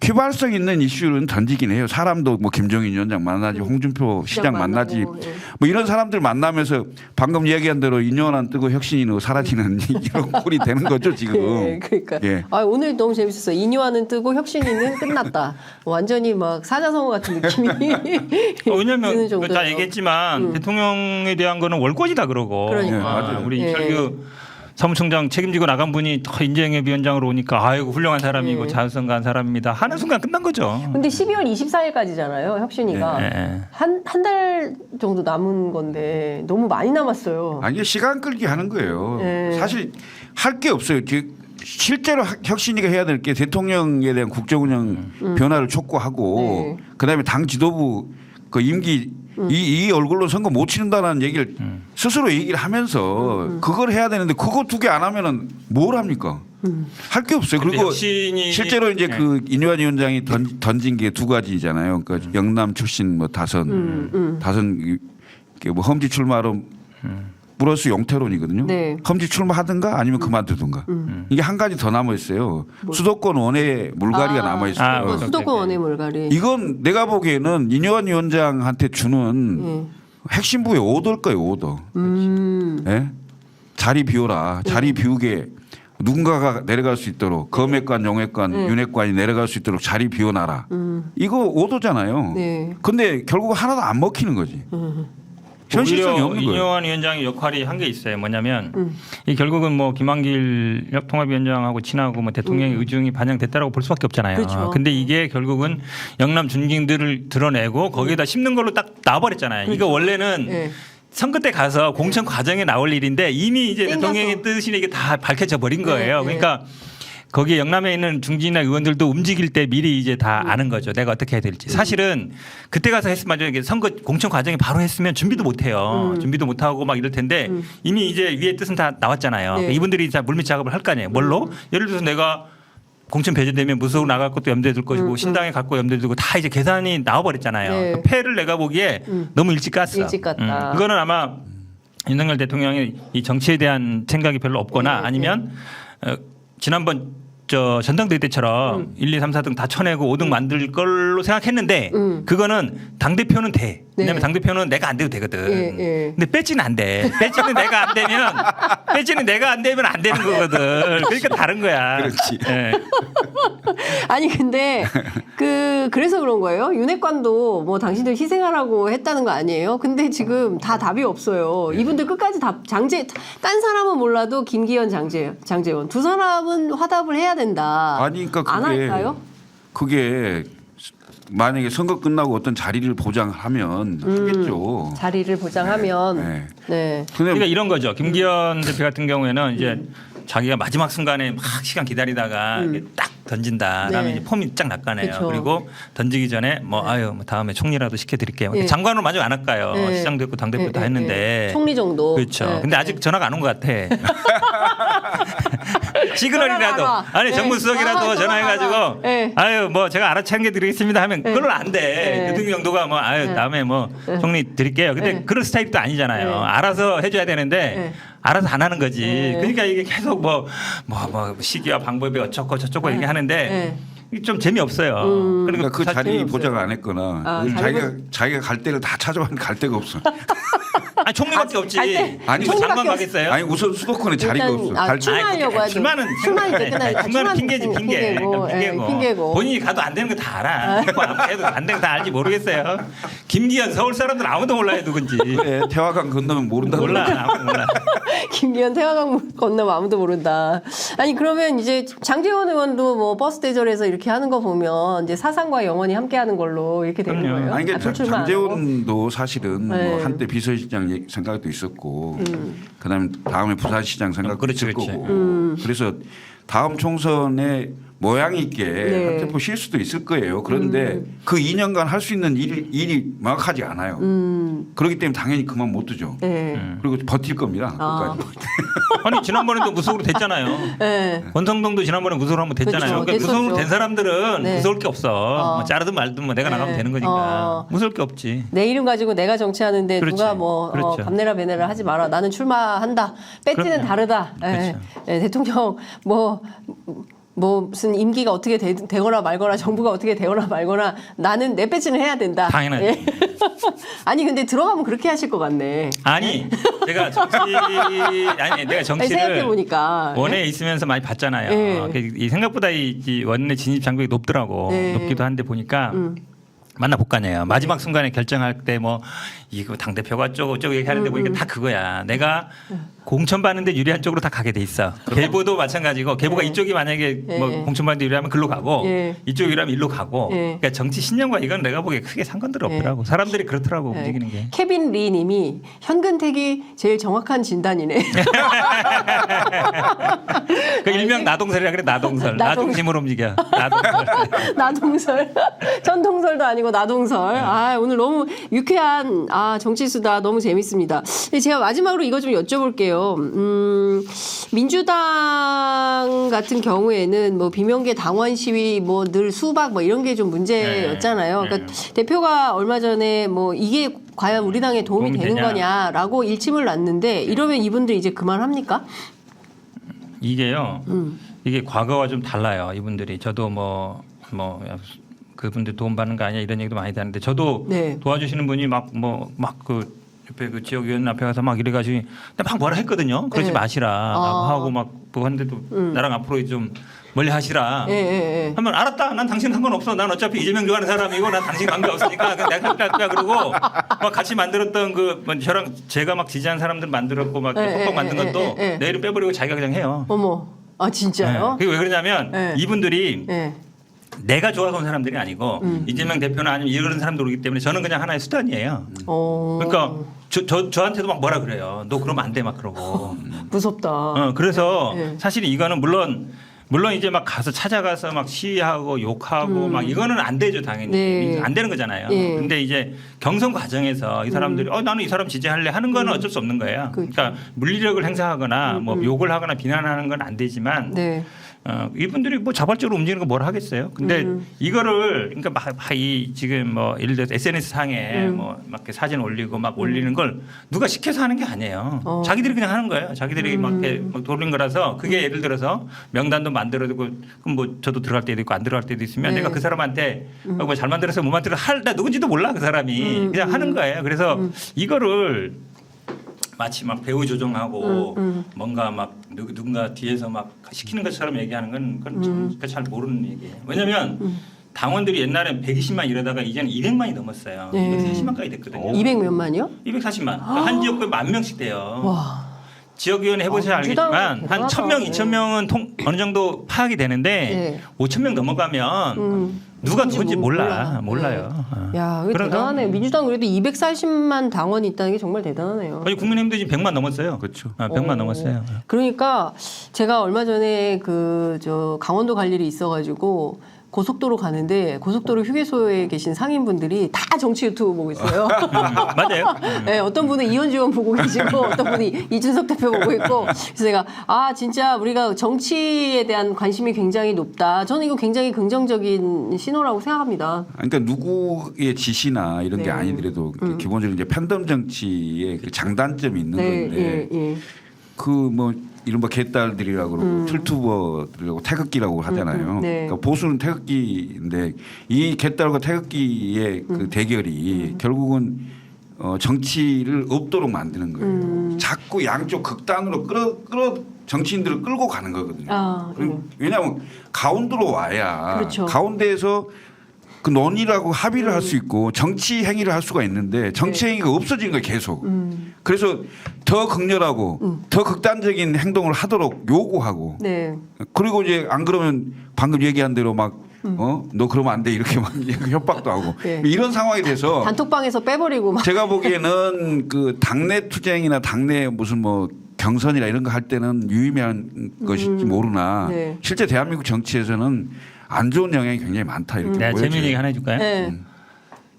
휘발성 있는 이슈는 던지긴 해요. 사람도 뭐 김종인 위원장 만나지, 홍준표 시장 만나지, 만나고, 예. 뭐 이런 사람들 만나면서 방금 얘기한 대로 인요한 안 뜨고 혁신이 사라지는 이런 꼴이 되는 거죠 지금. 네, 그러니까. 예. 아, 오늘 너무 재밌었어요. 인유화는 뜨고 혁신이는 끝났다. 완전히 막 사자성어 같은 느낌이 왜냐하면 드는 정도예요. 다 얘기했지만 대통령에 대한 거는 월권이다 그러고 그러니까. 예, 맞아요. 우리 예. 이철규 사무총장 책임지고 나간 분이 더 인재영입 위원장으로 오니까 아이고 훌륭한 사람이고 예. 자연성가한 사람입니다 하는 순간 끝난 거죠. 근데 12월 24일까지잖아요. 혁신이가 예. 한 달 정도 남은 건데 너무 많이 남았어요. 아니 시간 끌기 하는 거예요. 네. 사실 할 게 없어요. 실제로 혁신이가 해야 될 게 대통령에 대한 국정운영 변화를 촉구하고 네. 그다음에 당 지도부 그 임기 이 얼굴로 선거 못 치른다는 얘기를 스스로 얘기를 하면서 그걸 해야 되는데 그거 두 개 안 하면은 뭘 합니까? 할 게 없어요. 그리고 혁신이 실제로 이제 네. 그 인요한 위원장이 던진 게 두 가지잖아요. 그러니까 영남 출신 뭐 다선 이게 뭐 험지 출마로 플러스 용태론이거든요. 네. 험지 출마하든가 아니면 그만두든가. 이게 한 가지 더 남아 있어요. 수도권 원외 물갈이가 남아 있어요. 아, 뭐 수도권 원의 물갈이. 이건 내가 보기에는 인요한 위원장한테 주는 예. 핵심부의 오더일 거예요. 오더. 예? 자리 비워라. 자리 비우게 누군가가 내려갈 수 있도록 검핵관, 용핵관, 윤핵관이 내려갈 수 있도록 자리 비워놔라. 이거 오더잖아요. 네. 근데 결국 하나도 안 먹히는 거지. 현실성이 없는 거예요. 인요한 위원장의 역할이 한 게 있어요. 뭐냐면 이 결국은 뭐 김한길 통합위원장하고 친하고 뭐 대통령의 의중이 반영됐다라고 볼 수밖에 없잖아요. 그렇죠. 근데 이게 결국은 영남 중진들을 드러내고 거기에다 심는 걸로 딱 나와버렸잖아요. 이거 원래는 네. 선거 때 가서 공천 과정에 나올 일인데 이미 이제 땡겨서. 대통령의 뜻이 이게 다 밝혀져 버린 거예요. 네, 그러니까 거기에 영남에 있는 중진이나 의원들도 움직일 때 미리 이제 다 아는 거죠. 내가 어떻게 해야 될지. 사실은 그때 가서 했으면 만약에 선거 공천 과정에 바로 했으면 준비도 못 해요. 준비도 못 하고 막 이럴 텐데 이미 이제 위에 뜻은 다 나왔잖아요. 네. 그러니까 이분들이 다 물밑 작업을 할 거 아니에요. 뭘로? 예를 들어서 내가 공천 배제되면 무소속 나갈 것도 염두에 둘 것이고 신당에 갈 거 염두에 두고 다 이제 계산이 나와버렸잖아요. 네. 그러니까 패를 내가 보기에 너무 일찍 깠어. 일찍 깠다. 그거는 아마 윤석열 대통령이 이 정치에 대한 생각이 별로 없거나 네, 아니면 지난번 저 전당대회 때처럼 1, 2, 3, 4등 다 쳐내고 5등 만들 걸로 생각했는데 그거는 당 대표는 돼. 왜냐면 당대표는 내가 안 돼도 되거든. 예, 예. 근데 배지는 안 돼. 배지는 내가 안 되면 안 되는 거거든. 그러니까 다른 거야. 그렇지. 예. 아니 근데 그래서 그런 거예요. 윤핵관도 뭐 당신들 희생하라고 했다는 거 아니에요? 근데 지금 다 답이 없어요. 이분들 끝까지 딴 사람은 몰라도 김기현, 장제원 두 사람은 화답을 해야 된다. 아니 그러니까 안 할까요? 그게 만약에 선거 끝나고 어떤 자리를 보장하면 하겠죠. 자리를 보장하면 네. 네. 근데 그러니까 이런 거죠. 김기현 대표 같은 경우에는 이제 자기가 마지막 순간에 막 시간 기다리다가 이렇게 딱 던진다. 그다음에 네. 이제 폼이 쫙 나가네요. 그쵸. 그리고 던지기 전에 뭐 다음에 총리라도 시켜드릴게요. 네. 장관으로 만족 안 할까요? 네. 시장도 했고 당 대표 네, 다 네, 했는데. 네. 총리 정도. 그렇죠. 네, 근데 네. 아직 전화가 안 온 것 같아. 시그널이라도 전화가 안 와. 아니 네. 정무수석이라도 아, 전화해가지고 전화가 안 와. 네. 뭐 제가 알아채 드리겠습니다 하면 네. 그걸 안 돼. 네. 대통령도가 뭐 네. 다음에 뭐 총리 드릴게요. 근데 네. 그런 스타일도 아니잖아요. 네. 알아서 해줘야 되는데 네. 알아서 안 하는 거지. 네. 그러니까 이게 계속 뭐 시기와 방법이 어쩌고 저쩌고 얘기하는데 네. 이게 좀 재미없어요. 그러니까 그 자리 재미없어요. 보장을 안 했거나 아, 자기가 갈 데를 다 찾아봤는데 갈 데가 없어. 아니 총리밖에 없지. 갈 때 아니, 뭐 장관 총리밖에 가겠어요? 아니 우선 수도권에 자리가 일단, 없어. 아, 갈 출마하려고 하죠. 출마는 이제 끝나니까. 출마는 핑계지 핑계. 핑계고, 핑계고. 예, 핑계고. 본인이 가도 안 되는 거 다 알아. 뭐 해도 안 되는 거 다 알지 모르겠어요. 김기현 서울 사람들 아무도 몰라요 누군지. 그래, 태화강 건너면 모른다고. 몰라 아무도 몰라. 김기현 태화강 건너면 아무도 모른다. 아니 그러면 이제 장제원 의원도 뭐 버스 대절에서 이렇게 하는 거 보면 이제 사상과 영원히 함께하는 걸로 이렇게 되는 그럼요. 거예요. 아니 그러니까 불출마 안 하고? 장제원도 사실은 네. 뭐 한때 비서실장 생각도 있었고, 그다음에 다음에 부산시장 생각도 그렇지, 있을 그렇지. 거고, 그래서 다음 총선에 모양 있게 네. 한 템포 쉴 수도 있을 거예요. 그런데 그 2년간 할 수 있는 일이 명확하지 않아요. 그렇기 때문에 당연히 그만 못 두죠. 네. 그리고 버틸 겁니다. 아. 끝까지. 아니 지난번에도 무속으로 됐잖아요. 네. 권성동도 지난번에 무속으로 한번 됐잖아요. 그렇죠. 그러니까 무속으로 됐었죠. 된 사람들은 네. 무서울 게 없어. 뭐 자르든 말든 뭐 내가 네. 나가면 되는 거니까. 무서울 게 없지. 내 이름 가지고 내가 정치하는데 그렇지. 누가 뭐 그렇죠. 밤내라 배내라 하지 마라. 나는 출마한다. 배지는 그럼요. 다르다. 예. 예, 대통령 뭐 무슨 임기가 어떻게 되거나 말거나 정부가 어떻게 되거나 말거나 나는 내 배지는 해야 된다. 당연하지. 예. 아니 근데 들어가면 그렇게 하실 것 같네. 아니 내가 내가 정치를 생각해 보니까 원에 있으면서 많이 봤잖아요. 네. 이 생각보다 이 원내 진입 장벽이 높더라고. 네. 높기도 한데 보니까 만나 볼 거 아니에요. 마지막 순간에 결정할 때 뭐 이거 당 대표가 어쩌고 얘기하는데 보니까 다 그거야. 내가 공천 받는데 유리한 쪽으로 다 가게 돼 있어. 계보도 마찬가지고 계보가 이쪽이 만약에 뭐 공천 받는데 유리하면 글로 가고 예. 이쪽이 유리하면 일로 가고. 예. 그러니까 정치 신념과 이건 내가 보기에 크게 상관들이 없더라고. 사람들이 그렇더라고 움직이는 게. 케빈 리 님이 현근택이 제일 정확한 진단이네. 그 일명 나동설이라 그래 나동설. 나동- 나중심으로 움직여. 나동설. 나동설. 전통설도 아니고 나동설. 아, 오늘 너무 유쾌한 정치수다 너무 재밌습니다. 근데 제가 마지막으로 이거 좀 여쭤볼게요. 민주당 같은 경우에는 뭐 비명계 당원 시위 뭐 늘 수박 뭐 이런 게 좀 문제였잖아요. 네. 그러니까 대표가 얼마 전에 뭐 이게 과연 우리 당에 도움이 되는 되냐. 거냐라고 일침을 놨는데 이러면 이분들 이제 그만합니까? 이게요. 이게 과거와 좀 달라요. 이분들이 저도 뭐 그분들 도움 받는 거 아니야 이런 얘기도 많이 하는데 저도 네. 도와주시는 분이 막 그 옆에 그 지역위원 앞에 가서 막 이래가지고 막 뭐라 했거든요. 그러지 네. 마시라라고 하고 막 뭐 했는데도 나랑 앞으로 좀 멀리 하시라. 예. 하면 알았다. 난 당신 상관없어. 난 어차피 이재명 좋아하는 사람이고 난 당신 관계 없으니까 그냥 내가 할 거야. 그러고 막 같이 만들었던 뭐 저랑 제가 막 지지한 사람들 만들었고 막 톡톡 만든 것도 내 이름 빼버리고 자기가 그냥 해요. 어머. 아 진짜요? 그게 왜 그러냐면 네. 이분들이 네. 내가 좋아서 온 사람들이 아니고 이재명 대표나 아니면 이런 사람들 오기 때문에 저는 그냥 하나의 수단이에요. 그러니까 저한테도 막 뭐라 그래요. 너 그러면 안 돼 막 그러고. 무섭다. 그래서 네. 사실 이거는 물론 이제 막 가서 찾아가서 막 시위하고 욕하고 막 이거는 안 되죠 당연히. 네. 안 되는 거잖아요. 예. 근데 이제 경선 과정에서 이 사람들이 나는 이 사람 지지할래 하는 거는 어쩔 수 없는 거예요. 그렇죠. 그러니까 물리력을 행사하거나 뭐 욕을 하거나 비난하는 건 안 되지만 네. 이분들이 뭐 자발적으로 움직이는 거 뭐라 하겠어요. 근데 이거를 그러니까 막 이 지금 뭐 예를 들어서 SNS 상에 뭐 막 이렇게 사진 올리고 막 올리는 걸 누가 시켜서 하는 게 아니에요. 자기들이 그냥 하는 거예요. 자기들이 막 이렇게 막 돌린 거라서 그게 예를 들어서 명단도 만들어도 그럼 뭐 저도 들어갈 때도 있고 안 들어갈 때도 있으면 네. 내가 그 사람한테 뭐 잘 만들어서 못 만들어 나 누군지도 몰라 그 사람이 그냥 하는 거예요. 그래서 이거를 마치 막 배우 조종하고 뭔가 막 누군가 뒤에서 막 시키는 것처럼 얘기하는 건 그건 잘 모르는 얘기예요. 왜냐하면 당원들이 옛날엔 120만 이러다가 이제는 200만이 넘었어요. 네. 240만까지 됐거든요. 200몇만이요? 240만. 그러니까 한 지역구에 10,000명씩 돼요. 와. 지역위원회 해보셔야 민주당은 알겠지만 한 대단하다. 1,000명, 2,000명은 어느 정도 파악이 되는데 네. 5,000명 넘어가면 누가 누군지 몰라요. 야, 이거 그러니까 대단하네요. 민주당 그래도 240만 당원이 있다는 게 정말 대단하네요. 아니 국민의힘도 지금 100만 넘었어요. 그렇죠. 100만 넘었어요. 그러니까 제가 얼마 전에 저 강원도 갈 일이 있어가지고 고속도로 가는데 고속도로 휴게소에 계신 상인분들이 다 정치 유튜브 보고 있어요. 맞아요. 네, 어떤 분은 이현주 의원 보고 계시고 어떤 분이 이준석 대표 보고 있고 그래서 제가 진짜 우리가 정치에 대한 관심이 굉장히 높다. 저는 이거 굉장히 긍정적인 신호라고 생각합니다. 그러니까 누구의 지시나 이런 게 네. 아니더라도 기본적으로 이제 팬덤 정치의 그 장단점이 있는 네, 건데 예. 그 뭐 이른바 개딸들이라고 그러고 툴투버들이라고 태극기라고 하잖아요. 네. 그러니까 보수는 태극기인데 이 개딸과 태극기의 그 대결이 결국은 정치를 없도록 만드는 거예요. 자꾸 양쪽 극단으로 끌어 정치인들을 끌고 가는 거거든요. 왜냐하면 가운데로 와야 그렇죠. 가운데에서 그 논의라고 합의를 할 수 있고 정치 행위를 할 수가 있는데 정치 행위가 없어진 거예요 계속. 그래서 더 극렬하고 더 극단적인 행동을 하도록 요구하고 네. 그리고 이제 안 그러면 방금 얘기한 대로 막 너 그러면 안 돼 이렇게 막 협박도 하고 네. 이런 상황이 돼서 단톡방에서 빼버리고 막. 제가 보기에는 그 당내 투쟁이나 당내 무슨 뭐 경선이나 이런 거 할 때는 유의미한 것일지 모르나 네. 실제 대한민국 정치에서는 안 좋은 영향이 굉장히 많다 이렇게 내가 보여져요. 재미있는 얘기 하나 해줄까요? 네.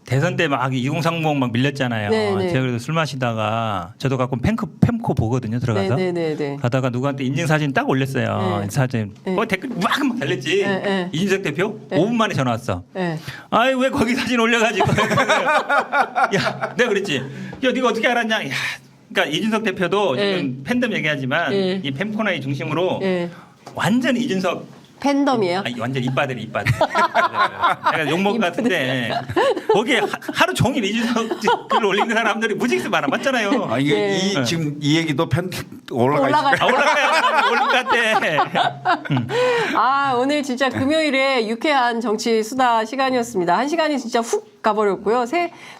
대선 때 막 2030 막 밀렸잖아요. 네, 네. 제가 그래도 술 마시다가 저도 가끔 팸코 보거든요. 들어가서. 네. 가다가 누구한테 인증 사진 딱 올렸어요. 네. 사진. 네. 댓글 막 달렸지. 네. 이준석 대표 5분 만에 전화 왔어. 네. 아이 왜 거기 사진 올려가지고. 야, 내가 그랬지. 야, 네가 어떻게 알았냐. 야, 그러니까 이준석 대표도 네. 지금 팬덤 얘기하지만 네. 이 팸코나이 중심으로 네. 완전 이준석. 팬덤이에요? 아니, 완전 이빠들이. 내가 욕먹을 것 같은데 거기에 하루 종일 이준석 글 올리는 사람들이 무지개서 많아 맞잖아요. 아 이게 네. 지금 이 얘기도 편 올라가 있어요. 올라가요. 올린 것 같아. 오늘 진짜 금요일에 유쾌한 정치 수다 시간이었습니다. 한 시간이 진짜 훅 가버렸고요.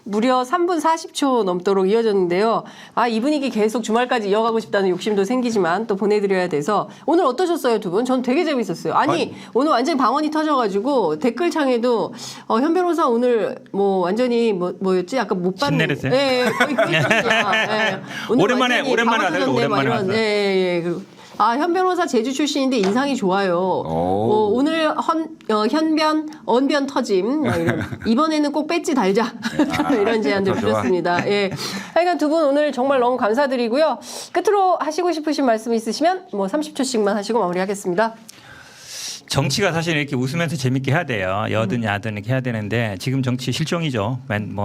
무려 3분 40초 넘도록 이어졌는데요. 이 분위기 계속 주말까지 이어가고 싶다는 욕심도 생기지만 또 보내드려야 돼서 오늘 어떠셨어요, 두 분? 전 되게 재밌었어요. 아니 오늘 완전히 방언이 터져가지고 댓글창에도 현 변호사 오늘 뭐 완전히 뭐였지? 약간 못 봤는. 신내렸어요? 예, 거의 그 수준이야. 예. 오늘 오랜만에 완전히 오랜만에 방언 하세요. 터졌네, 오랜만에 막 이런. 하세요. 예. 현 변호사 제주 출신인데 인상이 좋아요. 오늘 언변 터짐. 이번에는 꼭 배지 달자. 이런 제안들 주셨습니다. 예. 하여간 두 분 오늘 정말 너무 감사드리고요. 끝으로 하시고 싶으신 말씀 있으시면 뭐 30초씩만 하시고 마무리하겠습니다. 정치가 사실 이렇게 웃으면서 재밌게 해야 돼요. 여든 야든 이렇게 해야 되는데 지금 정치 실종이죠.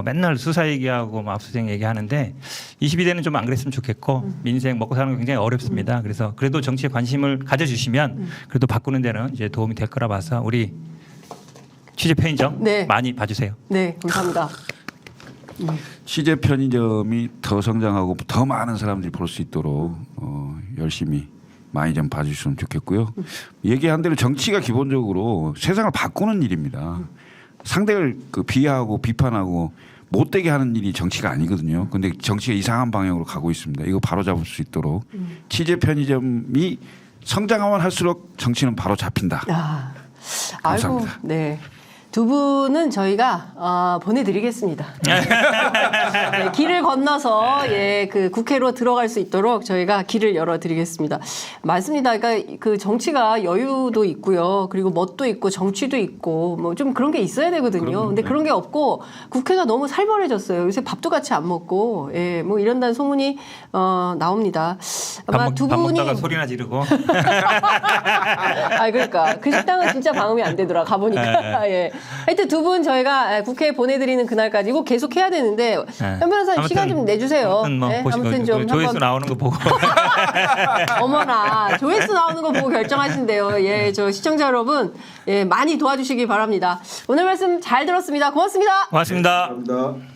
맨날 수사 얘기하고 압수수색 얘기하는데 22대는 좀 안 그랬으면 좋겠고 민생 먹고 사는 거 굉장히 어렵습니다. 그래서 그래도 정치에 관심을 가져주시면 그래도 바꾸는 데는 이제 도움이 될 거라 봐서 우리 취재 편의점 네. 많이 봐주세요. 네, 감사합니다. 취재 편의점이 더 성장하고 더 많은 사람들이 볼 수 있도록 열심히 많이 좀 봐주시면 좋겠고요. 얘기한 대로 정치가 기본적으로 세상을 바꾸는 일입니다. 상대를 비하하고 비판하고 못되게 하는 일이 정치가 아니거든요. 근데 정치가 이상한 방향으로 가고 있습니다. 이거 바로 잡을 수 있도록 취재 편의점이 성장하면 할수록 정치는 바로 잡힌다. 감사합니다. 아이고, 네. 두 분은 저희가 보내드리겠습니다. 네, 길을 건너서 그 국회로 들어갈 수 있도록 저희가 길을 열어드리겠습니다. 맞습니다. 그러니까 그 정치가 여유도 있고요, 그리고 멋도 있고 정치도 있고 뭐 좀 그런 게 있어야 되거든요. 그럼요. 근데 그런 게 없고 국회가 너무 살벌해졌어요. 요새 밥도 같이 안 먹고, 뭐 이런다는 소문이 나옵니다. 아마 두 밥 분이 먹다가 소리나 지르고. 그러니까 그 식당은 진짜 방음이 안 되더라 가보니까. 예. 하여튼 두 분 저희가 국회에 보내드리는 그날까지 이거 계속 해야 되는데 현 변호사님 아무튼, 시간 좀 내주세요. 아무튼 뭐 네? 보시고 아무튼 좀 조회수 한번 나오는 거 보고 어머나 조회수 나오는 거 보고 결정하신대요. 예, 저 시청자 여러분 예, 많이 도와주시기 바랍니다. 오늘 말씀 잘 들었습니다. 고맙습니다. 고맙습니다. 감사합니다.